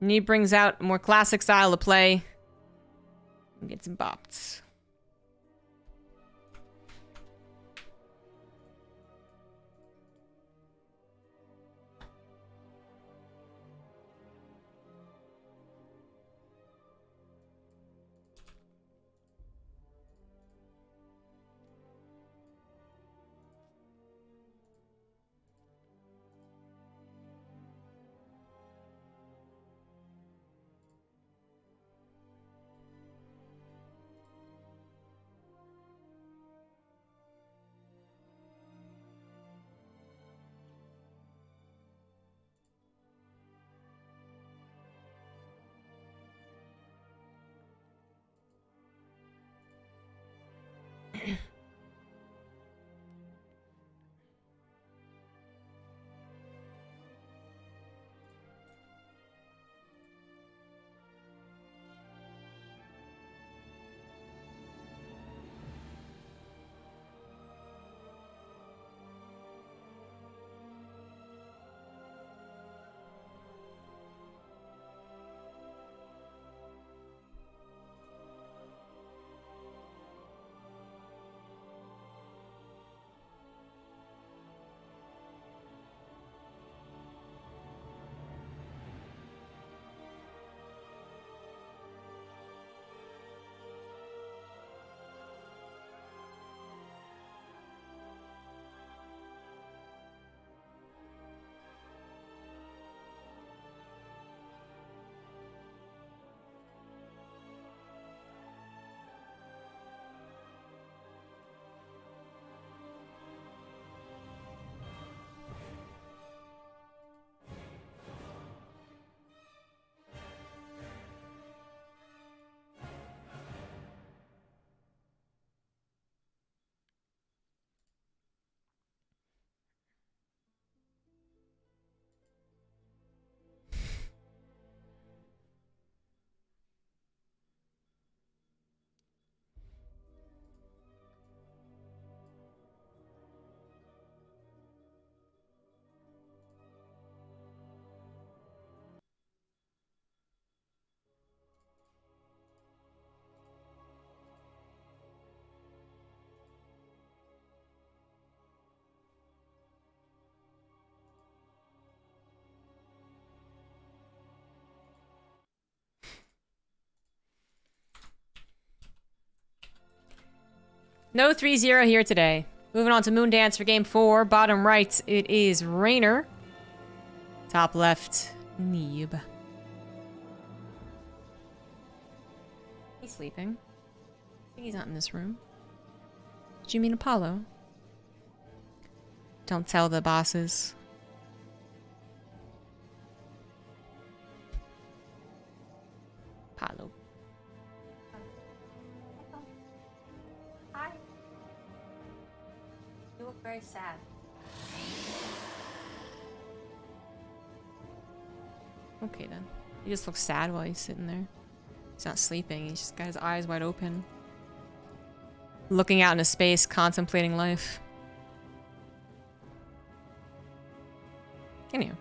Neeb brings out a more classic style of play. And gets bopped. No 3-0 here today. Moving on to Moondance for game 4. Bottom right, it is Reynor. Top left, Neeb. He's sleeping. I think he's not in this room. Did you mean Apollo? Don't tell the bosses. Apollo. Hi. You look very sad. Okay then. He just looks sad while he's sitting there. He's not sleeping, he's just got his eyes wide open. Looking out into space, contemplating life. Anyhow.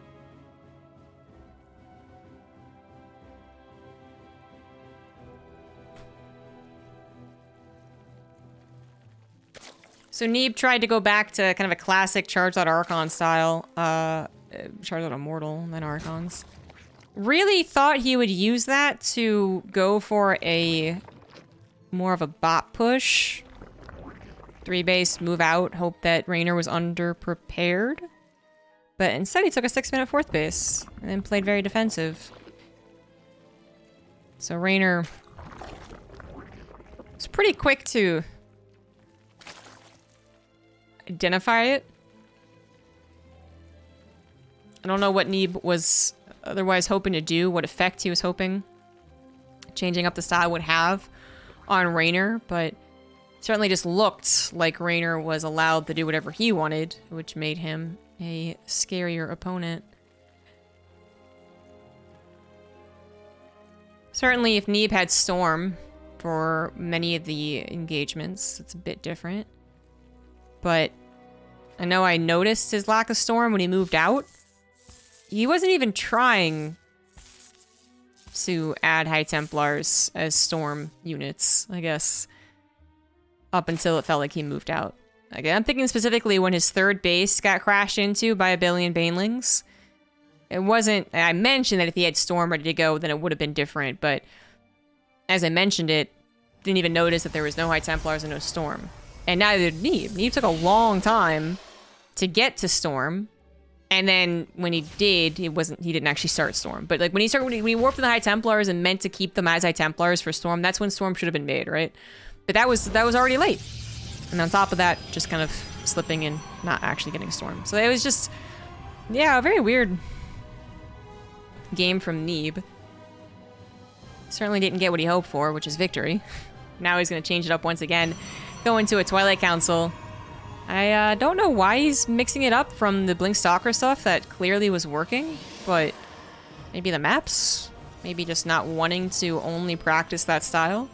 So Neeb tried to go back to kind of a classic Charizard Archon style. Charizard Immortal, then Archons. Really thought he would use that to go for a more of a bot push. 3-base, move out, hope that Reynor was underprepared. But instead he took a 6-minute 4th base and then played very defensive. So Reynor was pretty quick to identify it. I don't know what Neeb was otherwise hoping to do, what effect he was hoping changing up the style would have on Reynor, but certainly just looked like Reynor was allowed to do whatever he wanted, which made him a scarier opponent. Certainly if Neeb had Storm for many of the engagements, it's a bit different. But I know I noticed his lack of Storm when he moved out. He wasn't even trying to add High Templars as storm units, I guess. Up until it felt like he moved out. Again, I'm thinking specifically when his third base got crashed into by a billion banelings. It wasn't... I mentioned that if he had Storm ready to go, then it would have been different, but as I mentioned it, didn't even notice that there was no High Templars and no Storm. And neither did Neeb. Neeb took a long time to get to Storm, and then when he did, he didn't actually start Storm. But like when he warped to the High Templars and meant to keep them as High Templars for Storm, that's when Storm should have been made, right? But that was already late. And on top of that, just kind of slipping and not actually getting Storm. So it was just, yeah, a very weird game from Neeb. Certainly didn't get what he hoped for, which is victory. Now he's going to change it up once again. Go into a Twilight Council. I don't know why he's mixing it up from the Blink Stalker stuff that clearly was working, but maybe the maps? Maybe just not wanting to only practice that style?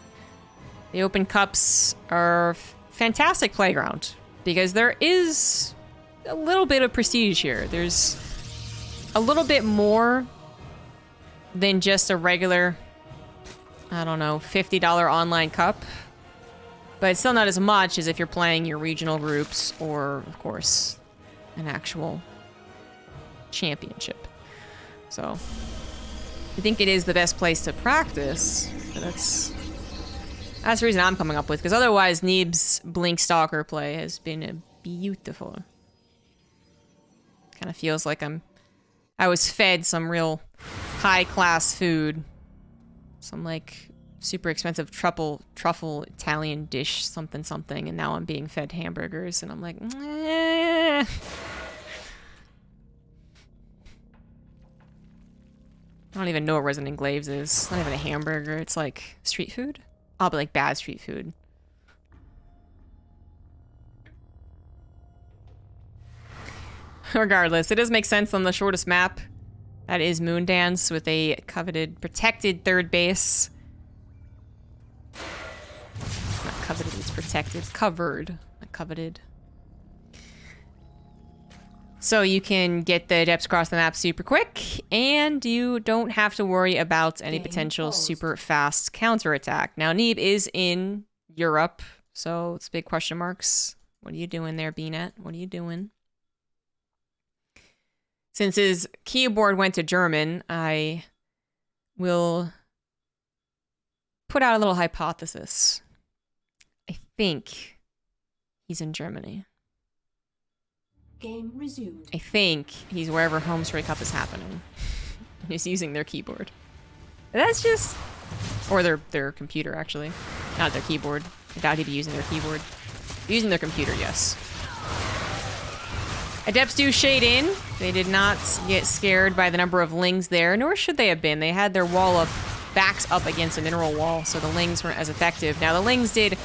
The Open Cups are fantastic playground because there is a little bit of prestige here. There's a little bit more than just a regular, I don't know, $50 online cup. But it's still not as much as if you're playing your regional groups or, of course, an actual championship. So, I think it is the best place to practice. But that's the reason I'm coming up with, because otherwise Neeb's Blink Stalker play has been beautiful. Kind of feels like I was fed some real high-class food. Some, like, super expensive truffle Italian dish, something, and now I'm being fed hamburgers, and I'm like, eh. I don't even know what Resident Glaives is. It's not even a hamburger. It's like street food? I'll be like bad street food. Regardless, it does make sense on the shortest map. That is Moondance with a coveted, protected third base. Not coveted, it's protected. Covered, not coveted. So you can get the depths across the map super quick, and you don't have to worry about any potential super fast counterattack. Now, Neeb is in Europe, so it's big question marks. What are you doing there, BNet? What are you doing? Since his keyboard went to German, I will put out a little hypothesis. I think he's in Germany.
Game resumed.
I think he's wherever Home Story Cup is happening. He's using their keyboard. That's just... Or their computer, actually. Not their keyboard. I doubt he'd be using their keyboard. Using their computer, yes. Adepts do shade in. They did not get scared by the number of lings there, nor should they have been. They had their wall of backs up against a mineral wall, so the lings weren't as effective. Now, the lings did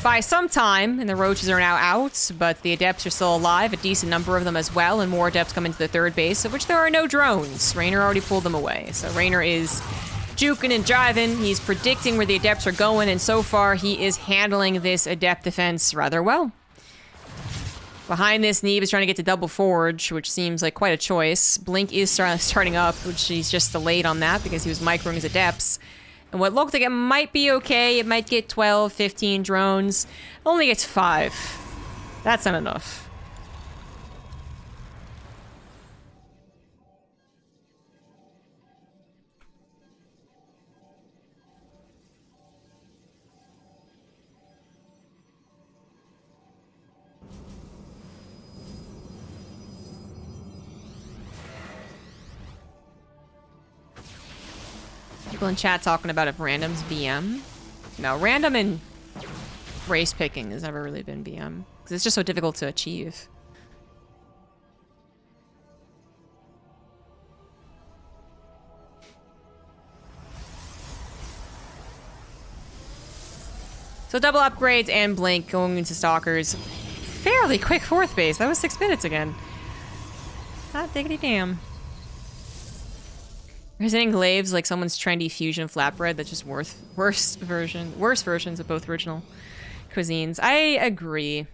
buy some time, and the roaches are now out, but the adepts are still alive, a decent number of them as well, and more adepts come into the third base, of which there are no drones. Reynor already pulled them away, so Reynor is juking and jiving. He's predicting where the adepts are going, and so far he is handling this adept defense rather well. Behind this, Neeb is trying to get to Double Forge, which seems like quite a choice. Blink is starting up, which he's just delayed on that because he was microing his adepts. And what looked like it might be okay, it might get 12, 15 drones. It only gets 5. That's not enough. People in chat talking about if random's BM. No, random and race picking has never really been BM. Because it's just so difficult to achieve. So double upgrades and Blink going into Stalkers. Fairly quick fourth base. That was 6 minutes again. Not diggity damn. Resident Glaives, like someone's trendy fusion flatbread that's just worse versions of both original cuisines. I agree.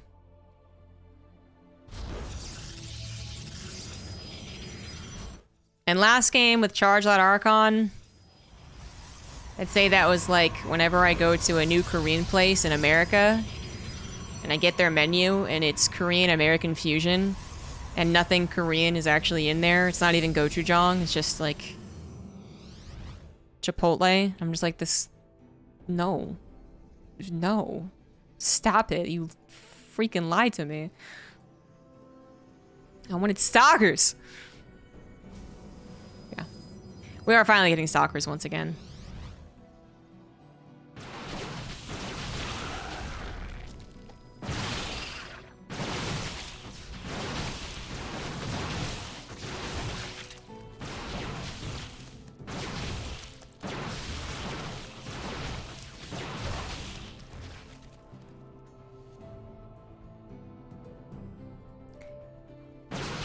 And last game with Charge Light Archon, I'd say that was like whenever I go to a new Korean place in America and I get their menu and it's Korean American fusion and nothing Korean is actually in there. It's not even gochujang. It's just like Chipotle. I'm just like this. No. No. Stop it. You freaking lied to me. I wanted stalkers. Yeah. We are finally getting stalkers once again.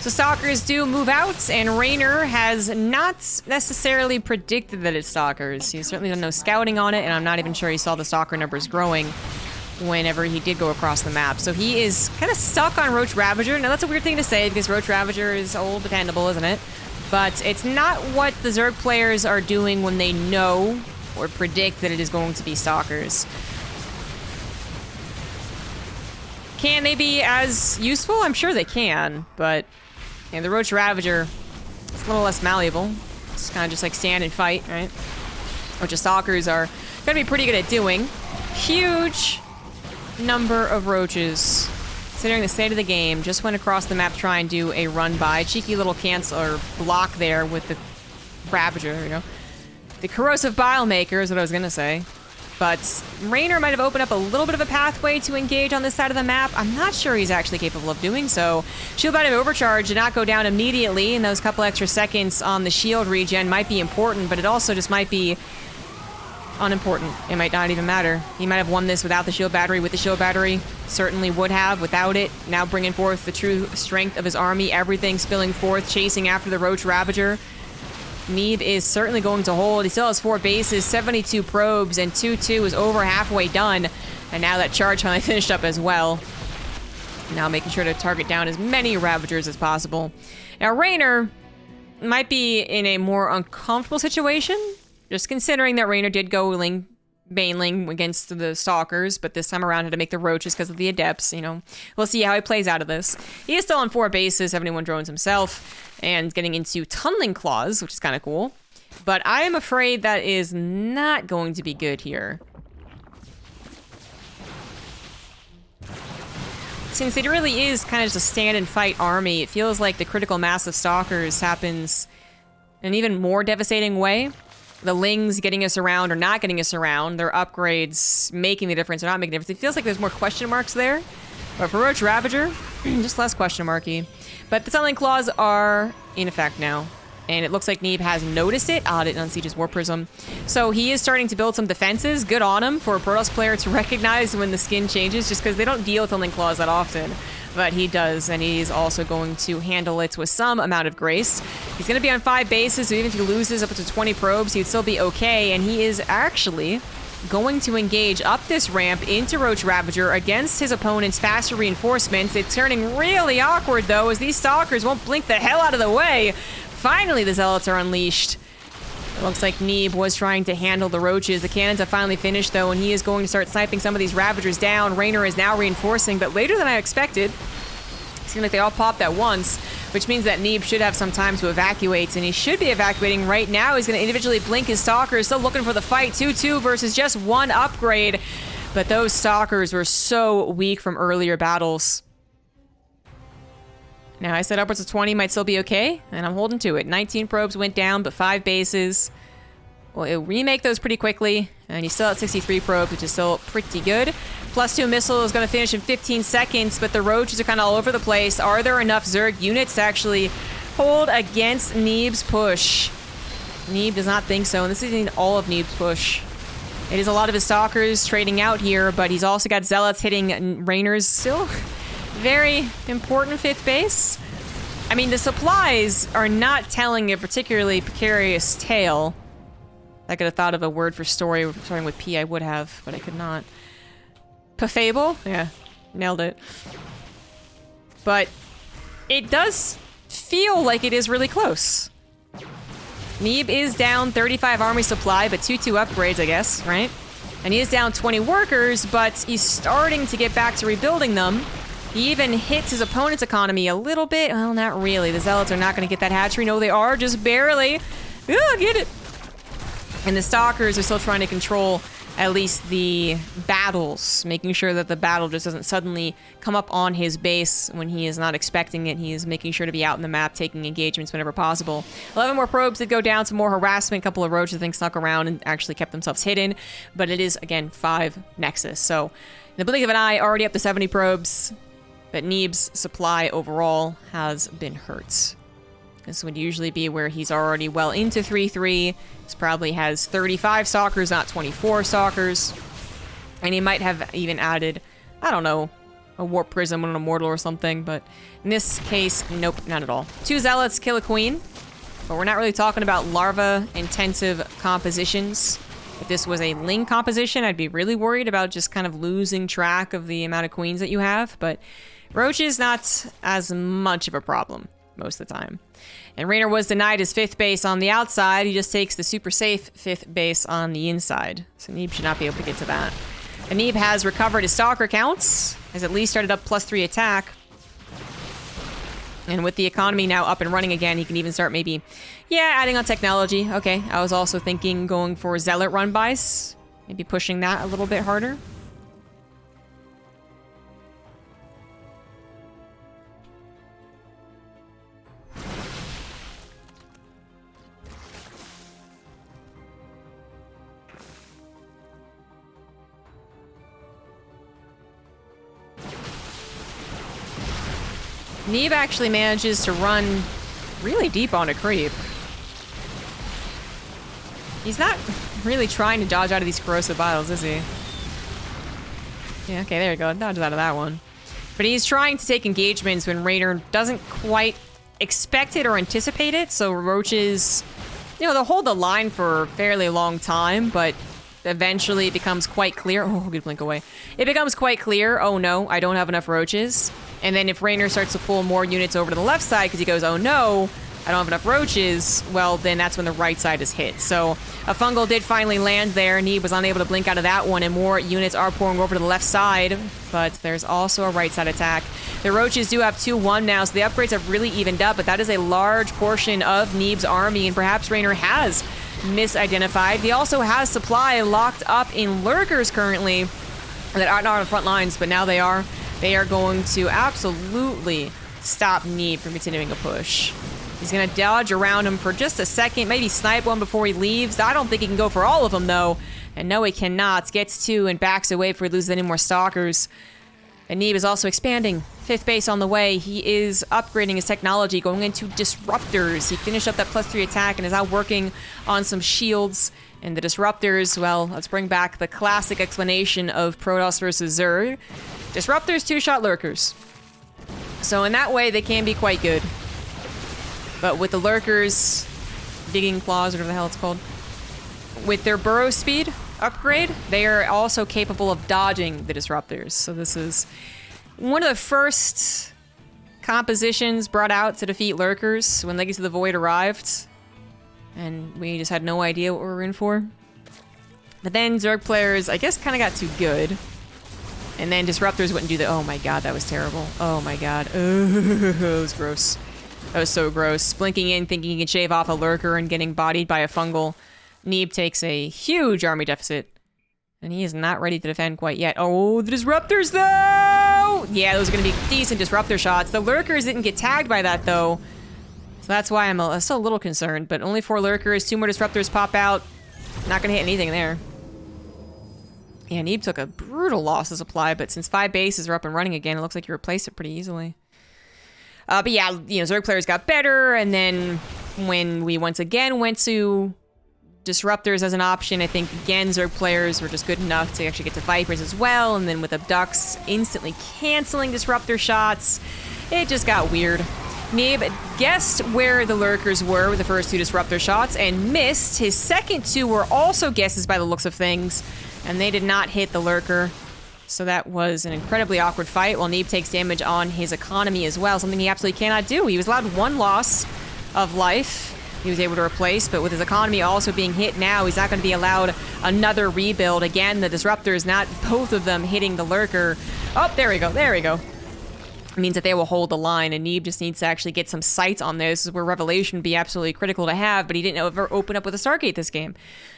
So stalkers do move out, and Reynor has not necessarily predicted that it's stalkers. He's certainly done no scouting on it, and I'm not even sure he saw the stalker numbers growing whenever he did go across the map. So he is kind of stuck on Roach Ravager. Now that's a weird thing to say because Roach Ravager is old dependable, isn't it? But it's not what the Zerg players are doing when they know or predict that it is going to be stalkers. Can they be as useful? I'm sure they can, but yeah, the Roach Ravager is a little less malleable. It's kind of just like stand and fight, right? Which the stalkers are going to be pretty good at doing. Huge number of roaches. Considering the state of the game, just went across the map to try and do a run by. Cheeky little cancel or block there with the Ravager, you know. The corrosive bile maker is what I was going to say. But Reynor might have opened up a little bit of a pathway to engage on this side of the map. I'm not sure he's actually capable of doing so. Shield Bite of Overcharge did not go down immediately, and those couple extra seconds on the shield regen might be important, but it also just might be unimportant. It might not even matter. He might have won this without the shield battery. With the shield battery, certainly would have. Without it, now bringing forth the true strength of his army, everything spilling forth, chasing after the Roach Ravager. Neeb is certainly going to hold. He still has 4 bases, 72 probes, and 2-2 is over halfway done. And now that charge finally finished up as well. Now making sure to target down as many Ravagers as possible. Now Reynor might be in a more uncomfortable situation, just considering that Reynor did go Baneling against the Stalkers, but this time around had to make the Roaches because of the Adepts, you know. We'll see how he plays out of this. He is still on 4 bases, 71 drones himself, and getting into Tunneling Claws, which is kind of cool. But I am afraid that is not going to be good here. Since it really is kind of just a stand and fight army, it feels like the critical mass of Stalkers happens in an even more devastating way. The Lings getting us around or not getting us around, their upgrades making the difference or not making the difference. It feels like there's more question marks there. But for Roach Ravager, just less question marky. But the Tunneling Claws are in effect now. And it looks like Neeb has noticed it. Ah, didn't unseat his War Prism. So he is starting to build some defenses. Good on him for a Protoss player to recognize when the skin changes, just because they don't deal with Tunneling Claws that often. But he does, and he's also going to handle it with some amount of grace. He's going to be on 5 bases, so even if he loses up to 20 probes, he'd still be okay. And he is actually going to engage up this ramp into Roach Ravager against his opponent's faster reinforcements. It's turning really awkward, though, as these Stalkers won't blink the hell out of the way. Finally, the Zealots are unleashed. It looks like Neeb was trying to handle the Roaches. The cannons have finally finished, though, and he is going to start sniping some of these Ravagers down. Reynor is now reinforcing, but later than I expected. It seemed like they all popped at once, which means that Neeb should have some time to evacuate, and he should be evacuating right now. He's going to individually blink his Stalkers, still looking for the fight. 2-2 versus just 1 upgrade. But those Stalkers were so weak from earlier battles. Now, I said upwards of 20 might still be okay, and I'm holding to it. 19 probes went down, but 5 bases. Well, it'll remake those pretty quickly, and he's still at 63 probes, which is still pretty good. +2 missile is going to finish in 15 seconds, but the Roaches are kind of all over the place. Are there enough Zerg units to actually hold against Neeb's push? Neeb does not think so, and this isn't all of Neeb's push. It is a lot of his Stalkers trading out here, but he's also got Zealots hitting Reynor's still very important 5th base. I mean, the supplies are not telling a particularly precarious tale. I could have thought of a word for story starting with P, I would have, but I could not. Pafable? Yeah, nailed it. But it does feel like it is really close. Neeb is down 35 army supply, but 2-2 upgrades, I guess, right? And he is down 20 workers, but he's starting to get back to rebuilding them. He even hits his opponent's economy a little bit. Well, not really. The Zealots are not going to get that hatchery. No, they are, just barely. Ooh, get it. And the Stalkers are still trying to control at least the battles, making sure that the battle just doesn't suddenly come up on his base when he is not expecting it. He is making sure to be out in the map, taking engagements whenever possible. 11 more probes did go down, some more harassment, a couple of roaches, I think, snuck around and actually kept themselves hidden. But it is, again, 5 Nexus. So, in the blink of an eye, already up to 70 probes. But Neeb's supply overall has been hurt. This would usually be where he's already well into 3-3. This probably has 35 Stalkers, not 24 Stalkers. And he might have even added, I don't know, a Warp Prism on an Immortal or something. But in this case, nope, not at all. 2 Zealots kill a Queen. But we're not really talking about larva-intensive compositions. If this was a Ling composition, I'd be really worried about just kind of losing track of the amount of Queens that you have. But Roaches, not as much of a problem most of the time. And Reynor was denied his 5th base on the outside. He just takes the super safe 5th base on the inside. So Neeb should not be able to get to that. And Neeb has recovered his Stalker counts. Has at least started up +3 attack. And with the economy now up and running again, he can even start maybe, yeah, adding on technology. Okay, I was also thinking going for Zealot run-bys. Maybe pushing that a little bit harder. Neeb actually manages to run really deep on a creep. He's not really trying to dodge out of these corrosive battles, is he? Yeah, okay, there you go. Dodges out of that one. But he's trying to take engagements when Reynor doesn't quite expect it or anticipate it. So roaches, you know, they'll hold the line for a fairly long time, but eventually it becomes quite clear. Oh, good blink away. It becomes quite clear, oh no, I don't have enough roaches. And then if Reynor starts to pull more units over to the left side because he goes, oh no, I don't have enough roaches, well, then that's when the right side is hit. So a fungal did finally land there. Neeb was unable to blink out of that one, and more units are pouring over to the left side, but there's also a right side attack. The roaches do have 2-1 now, so the upgrades have really evened up, but that is a large portion of Neeb's army, and perhaps Reynor has misidentified. He also has supply locked up in lurkers currently that are not on the front lines, but now they are. They are going to absolutely stop Neeb from continuing a push. He's going to dodge around him for just a second, maybe snipe one before he leaves. I don't think he can go for all of them, though. And no, he cannot. Gets 2 and backs away before he loses any more Stalkers. And Neeb is also expanding. 5th base on the way. He is upgrading his technology, going into Disruptors. He finished up that +3 attack and is now working on some shields. And the Disruptors, well, let's bring back the classic explanation of Protoss versus Zerg. Disruptors, 2-shot lurkers. So in that way, they can be quite good. But with the lurkers, digging claws, whatever the hell it's called, with their burrow speed upgrade, they are also capable of dodging the Disruptors. So this is one of the first compositions brought out to defeat lurkers when Legacy of the Void arrived. And we just had no idea what we were in for. But then Zerg players, I guess, kind of got too good. And then Disruptors wouldn't do the... Oh my god, that was terrible. Oh my god. That was gross. That was so gross. Blinking in, thinking he can shave off a lurker and getting bodied by a fungal. Neeb takes a huge army deficit. And he is not ready to defend quite yet. Oh, the Disruptors, though! Yeah, those are going to be decent Disruptor shots. The lurkers didn't get tagged by that, though. So that's why I'm still a little concerned. But only 4 lurkers, 2 more Disruptors pop out. Not going to hit anything there. Yeah, Neeb took a brutal loss of supply, but since 5 bases are up and running again, it looks like you replaced it pretty easily. But yeah, you know, Zerg players got better, and then when we once again went to Disruptors as an option, I think, again, Zerg players were just good enough to actually get to Vipers as well, and then with Abducts instantly canceling Disruptor shots, it just got weird. Neeb guessed where the lurkers were with the first 2 Disruptor shots and missed. His second 2 were also guesses by the looks of things, and they did not hit the lurker. So that was an incredibly awkward fight, while Neeb takes damage on his economy as well, something he absolutely cannot do. He was allowed 1 loss of life, he was able to replace, but with his economy also being hit now, he's not going to be allowed another rebuild. Again, the disruptors, not both of them hitting the lurker. Oh, there we go, there we go. It means that they will hold the line, and Neeb just needs to actually get some sight on this. This is where Revelation would be absolutely critical to have, but he didn't ever open up with a Stargate this game.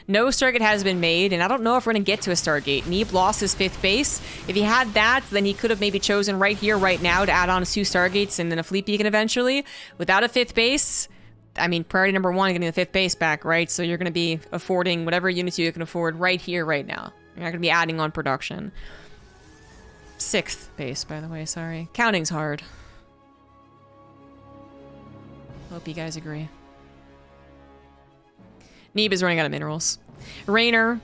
No Stargate has been made, and I don't know if we're going to get to a Stargate. Neeb lost his 5th base. If he had that, then he could have maybe chosen right here, right now, to add on 2 Stargates and then a Fleet Beacon eventually. Without a 5th base, I mean, priority number 1, getting the 5th base back, right? So you're going to be affording whatever units you can afford right here, right now. You're not going to be adding on production. 6th base, by the way, sorry. Counting's hard. Hope you guys agree. Neeb is running out of minerals. Reynor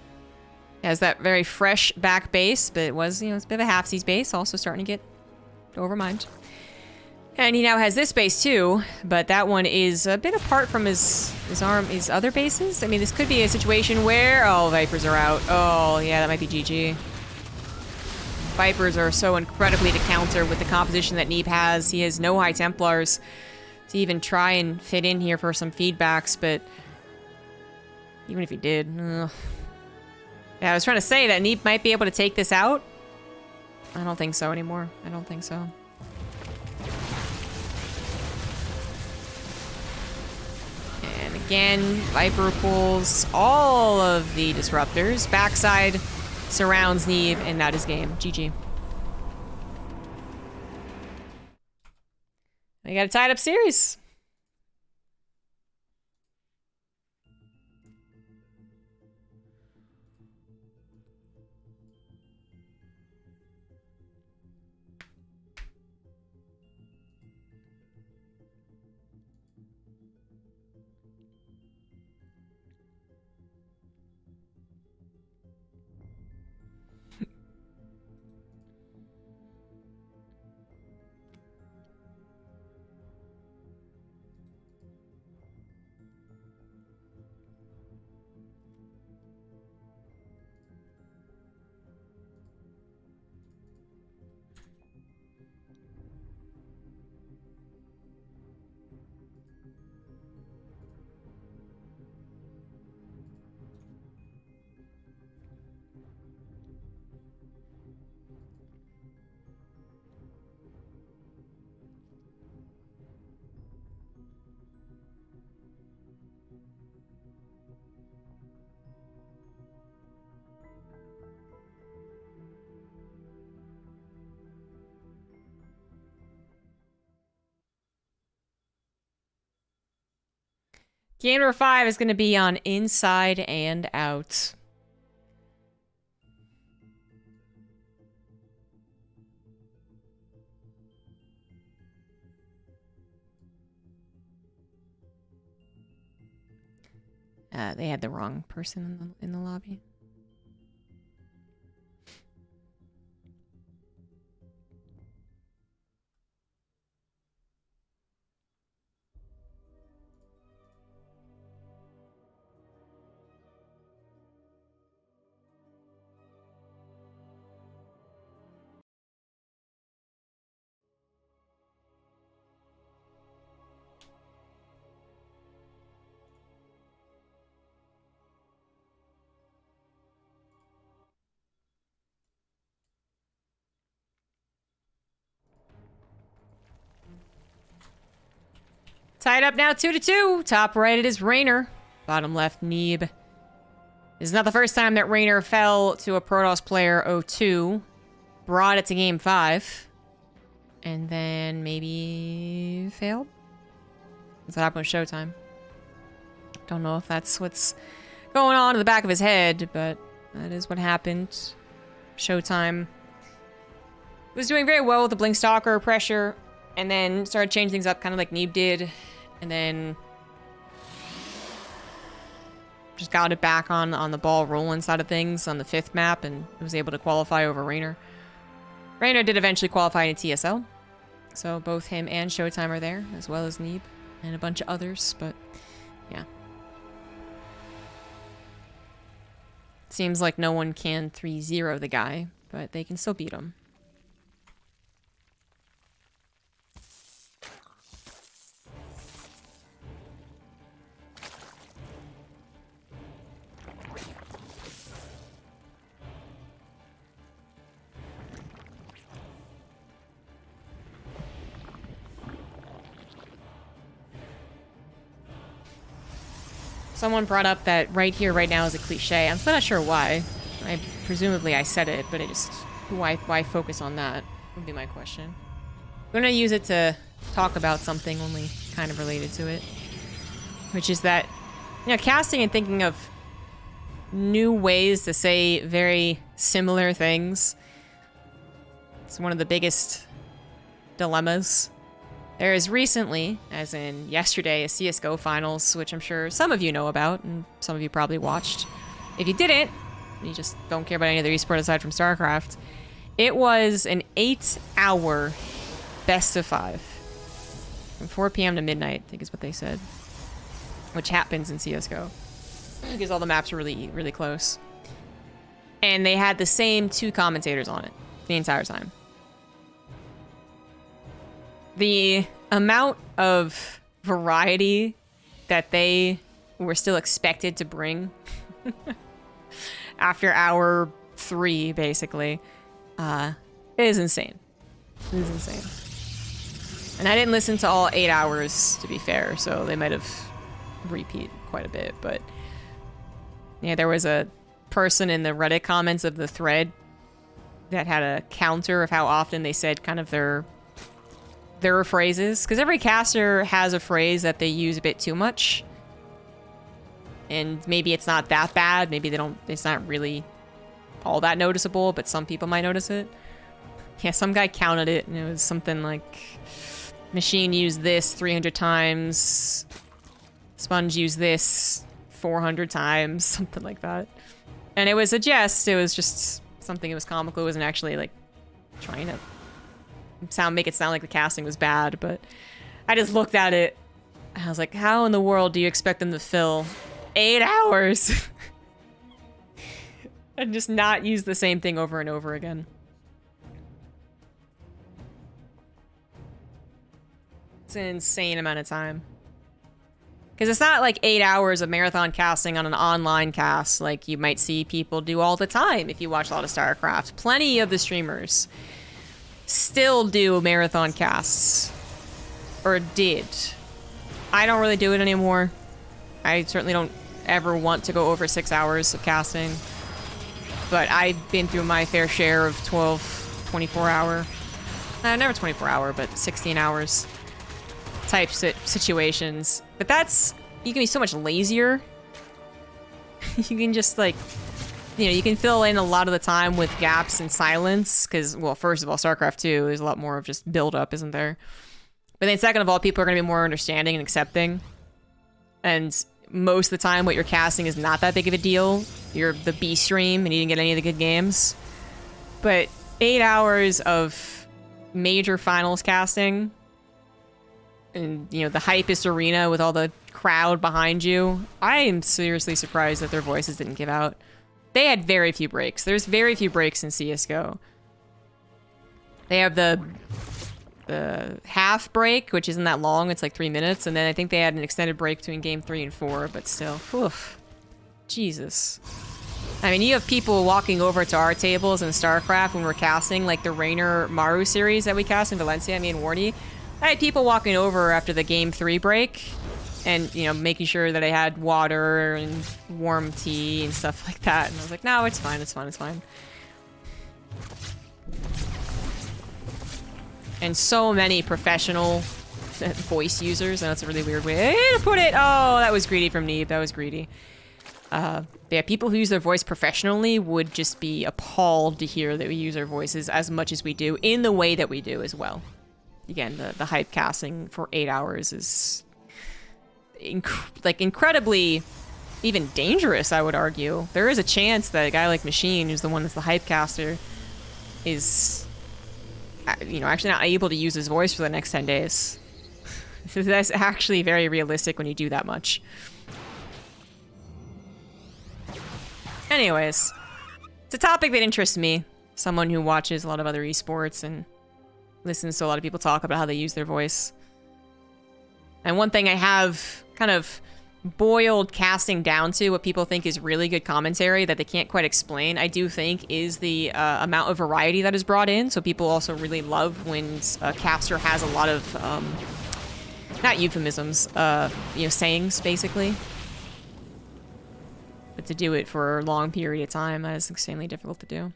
has that very fresh back base, but it was, it's a bit of a halfsies base, also starting to get overmined. And he now has this base too, but that one is a bit apart from his other bases. I mean, this could be a situation where, oh, Vipers are out. Oh, yeah, that might be GG. Vipers are so incredibly to counter with the composition that Neeb has. He has no High Templars to even try and fit in here for some feedbacks, but even if he did, ugh. Yeah, I was trying to say that Neeb might be able to take this out. I don't think so anymore. I don't think so. And again, Viper pulls all of the disruptors. Backside surrounds Neeb, and that is game. GG. We got a tied up series. Game number 5 is going to be on Inside and Out. They had the wrong person in the lobby. Tied up now 2-2. Top right it is Reynor. Bottom left Neeb. This is not the first time that Reynor fell to a Protoss player 0-2. Brought it to game 5. And then maybe failed. That's what happened with Showtime. Don't know if that's what's going on in the back of his head, but that is what happened. Showtime was doing very well with the Blink Stalker pressure, and then started changing things up kind of like Neeb did. And then just got it back on the ball rolling side of things on the 5th map and was able to qualify over Reynor. Reynor did eventually qualify in TSL. So both him and Showtime are there, as well as Neeb and a bunch of others, but yeah. Seems like no one can 3-0 the guy, but they can still beat him. Someone brought up that right here, right now is a cliche. I'm still not sure why. Presumably I said it, but I just... Why focus on that? Would be my question. I'm gonna use it to talk about something only kind of related to it. Which is that, you know, casting and thinking of new ways to say very similar things. It's one of the biggest dilemmas. There is recently, as in yesterday, a CSGO finals, which I'm sure some of you know about, and some of you probably watched. If you didn't, you just don't care about any other esport aside from StarCraft. It was an 8-hour best of 5. From 4 p.m. to midnight, I think is what they said. Which happens in CSGO. Because all the maps are really, really close. And they had the same 2 commentators on it the entire time. The amount of variety that they were still expected to bring after hour 3, basically, is insane. It is insane. And I didn't listen to all 8 hours, to be fair, so they might have repeat quite a bit, but yeah, there was a person in the Reddit comments of the thread that had a counter of how often they said kind of their phrases, because every caster has a phrase that they use a bit too much, and maybe it's not that bad, maybe it's not really all that noticeable, but some people might notice it. Yeah, some guy counted it, and it was something like, Machine used this 300 times, Sponge used this 400 times, something like that. And it was a jest, it was just something that was comical, it wasn't actually like trying to make it sound like the casting was bad, but I just looked at it, and I was like, how in the world do you expect them to fill 8 hours? And just not use the same thing over and over again. It's an insane amount of time. Because it's not like 8 hours of marathon casting on an online cast like you might see people do all the time if you watch a lot of StarCraft. Plenty of the streamers still do marathon casts. Or did. I don't really do it anymore. I certainly don't ever want to go over 6 hours of casting. But I've been through my fair share of 12, 24 hour. Never 24 hour, but 16 hours type situations. But that's, you can be so much lazier. You can just like, you know, you can fill in a lot of the time with gaps and silence. Because, well, first of all, StarCraft 2, there's a lot more of just build up, isn't there? But then second of all, people are going to be more understanding and accepting. And most of the time, what you're casting is not that big of a deal. You're the B stream and you didn't get any of the good games. But 8 hours of major finals casting, and you know, the hypest arena with all the crowd behind you, I am seriously surprised that their voices didn't give out. They had very few breaks. There's very few breaks in CSGO. They have the half break, which isn't that long, it's like 3 minutes, and then I think they had an extended break between game 3 and 4, but still, oof. Jesus. I mean, you have people walking over to our tables in StarCraft when we're casting, like the Reynor Maru series that we cast in Valencia, me and Wardy. I had people walking over after the game 3 break, and, you know, making sure that I had water and warm tea and stuff like that, and I was like, no, it's fine, it's fine, it's fine. And so many professional voice users, and that's a really weird way to put it. Oh, that was greedy from Neeb. That was greedy. Yeah, people who use their voice professionally would just be appalled to hear that we use our voices as much as we do, in the way that we do as well. Again, the hype casting for 8 hours is incredibly even dangerous, I would argue. There is a chance that a guy like Machine, who's the one that's the hype caster, is, you know, actually not able to use his voice for the next 10 days. That's actually very realistic when you do that much. Anyways, it's a topic that interests me. Someone who watches a lot of other esports and listens to a lot of people talk about how they use their voice. And one thing I have kind of boiled casting down to, what people think is really good commentary that they can't quite explain, I do think is the amount of variety that is brought in. So people also really love when a caster has a lot of, not euphemisms, you know, sayings, basically. but to do it for a long period of time, that is extremely difficult to do.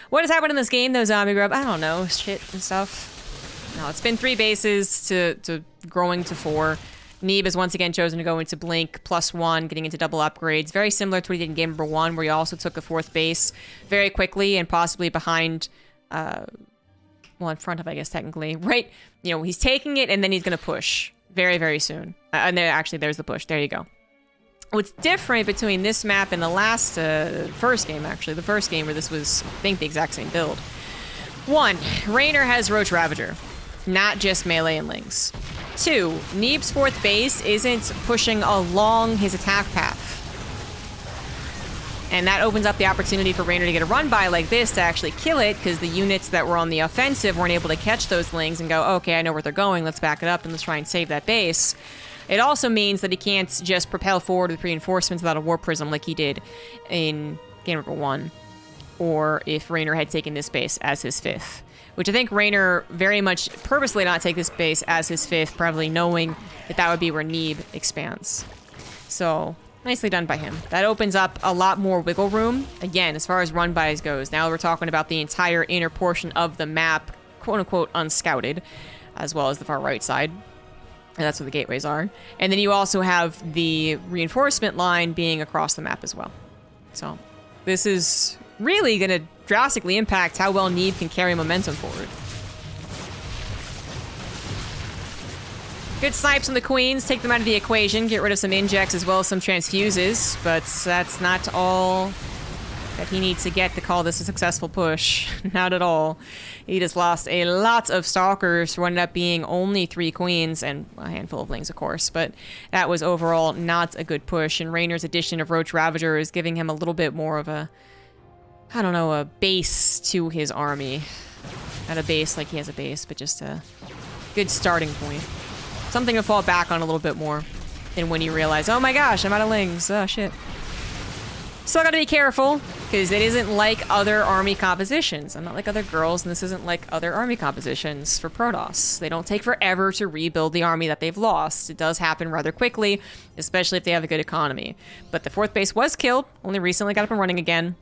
What has happened in this game, though, ZombieGrub? I don't know, shit and stuff. No, it's been 3 bases to growing to 4. Neeb has once again chosen to go into Blink +1, getting into double upgrades. Very similar to what he did in game number 1, where he also took a 4th base very quickly and possibly behind, well, in front of, I guess, technically. Right, you know, he's taking it and then he's going to push very, very soon. And there, actually, there's the push. There you go. What's different between this map and the last, first game, actually, the first game where this was, I think, the exact same build. 1, Reynor has Roach Ravager, not just melee and lings. 2, Neeb's 4th base isn't pushing along his attack path. And that opens up the opportunity for Reynor to get a run by like this to actually kill it, because the units that were on the offensive weren't able to catch those lings and go, okay, I know where they're going, let's back it up and let's try and save that base. It also means that he can't just propel forward with reinforcements without a War Prism like he did in game number 1, or if Reynor had taken this base as his 5th. Which I think Reynor very much purposely not take this base as his 5th, probably knowing that that would be where Neeb expands. So, nicely done by him. That opens up a lot more wiggle room, again, as far as run-bys goes. Now we're talking about the entire inner portion of the map, quote-unquote unscouted, as well as the far right side. And that's where the gateways are. And then you also have the reinforcement line being across the map as well. So, this is really going to drastically impact how well Neeb can carry momentum forward. Good snipes on the queens, take them out of the equation, get rid of some injects as well as some transfuses, but that's not all that he needs to get to call this a successful push. Not at all. He just lost a lot of stalkers for what ended up being only 3 queens and a handful of lings, of course, but that was overall not a good push, and Reynor's addition of Roach Ravager is giving him a little bit more of a, I don't know, a base to his army. Not a base like he has a base, but just a good starting point. Something to fall back on a little bit more than when you realize, oh my gosh, I'm out of lings. Oh, shit. Still gotta be careful, because it isn't like other army compositions. I'm not like other girls, and this isn't like other army compositions for Protoss. They don't take forever to rebuild the army that they've lost. It does happen rather quickly, especially if they have a good economy. But the 4th base was killed, only recently got up and running again.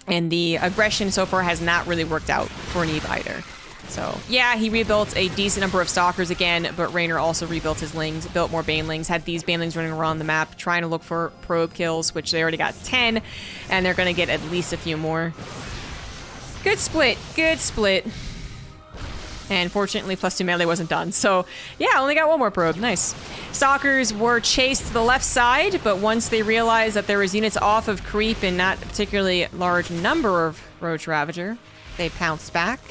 And the aggression so far has not really worked out for Neeb either. So, yeah, he rebuilt a decent number of stalkers again, but Reynor also rebuilt his lings, built more banelings, had these banelings running around the map, trying to look for probe kills, which they already got 10, and they're going to get at least a few more. Good split, good split. And fortunately, +2 melee wasn't done. So, yeah, only got 1 more probe. Nice. Stalkers were chased to the left side, but once they realized that there was units off of creep and not a particularly large number of Roach Ravager, they pounced back.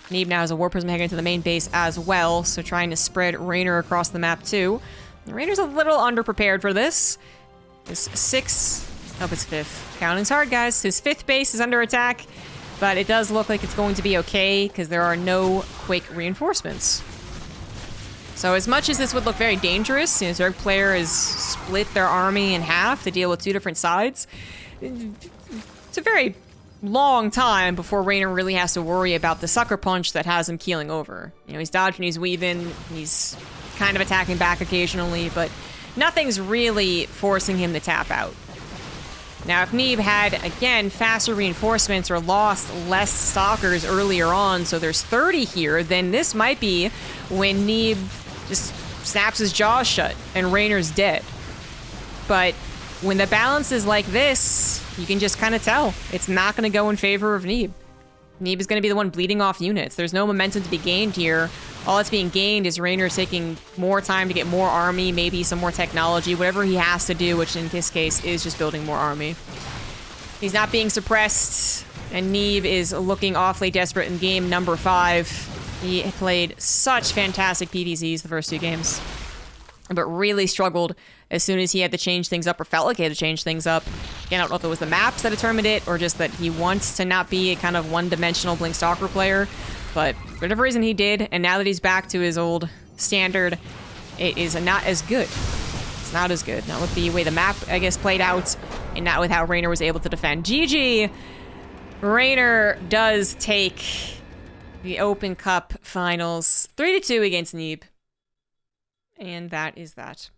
Neeb now has a War Prism heading into the main base as well, so trying to spread Reynor across the map too. Reynor's a little underprepared for this. His 6th, nope, it's 5th. Counting's hard, guys. His 5th base is under attack, but it does look like it's going to be okay because there are no quick reinforcements. So as much as this would look very dangerous, you know, Zerg player has split their army in half to deal with 2 different sides. It's a very long time before Reynor really has to worry about the sucker punch that has him keeling over. You know, he's dodging, he's weaving, he's kind of attacking back occasionally, but nothing's really forcing him to tap out. Now, if Neeb had, again, faster reinforcements or lost less stalkers earlier on, so there's 30 here, then this might be when Neeb just snaps his jaws shut and Reynor's dead. But when the balance is like this, you can just kind of tell. It's not going to go in favor of Neeb. Neeb is going to be the one bleeding off units. There's no momentum to be gained here. All that's being gained is Reynor taking more time to get more army, maybe some more technology, whatever he has to do, which in this case is just building more army. He's not being suppressed, and Neeb is looking awfully desperate in game number 5. He played such fantastic PvZs the first 2 games, but really struggled as soon as he had to change things up or felt like he had to change things up. Again, I don't know if it was the maps that determined it or just that he wants to not be a kind of one-dimensional Blink Stalker player, but for whatever reason he did, and now that he's back to his old standard, it is not as good. It's not as good. Not with the way the map, I guess, played out, and not with how Reynor was able to defend. GG! Reynor does take the Open Cup Finals 3-2 against Neeb. And that is that.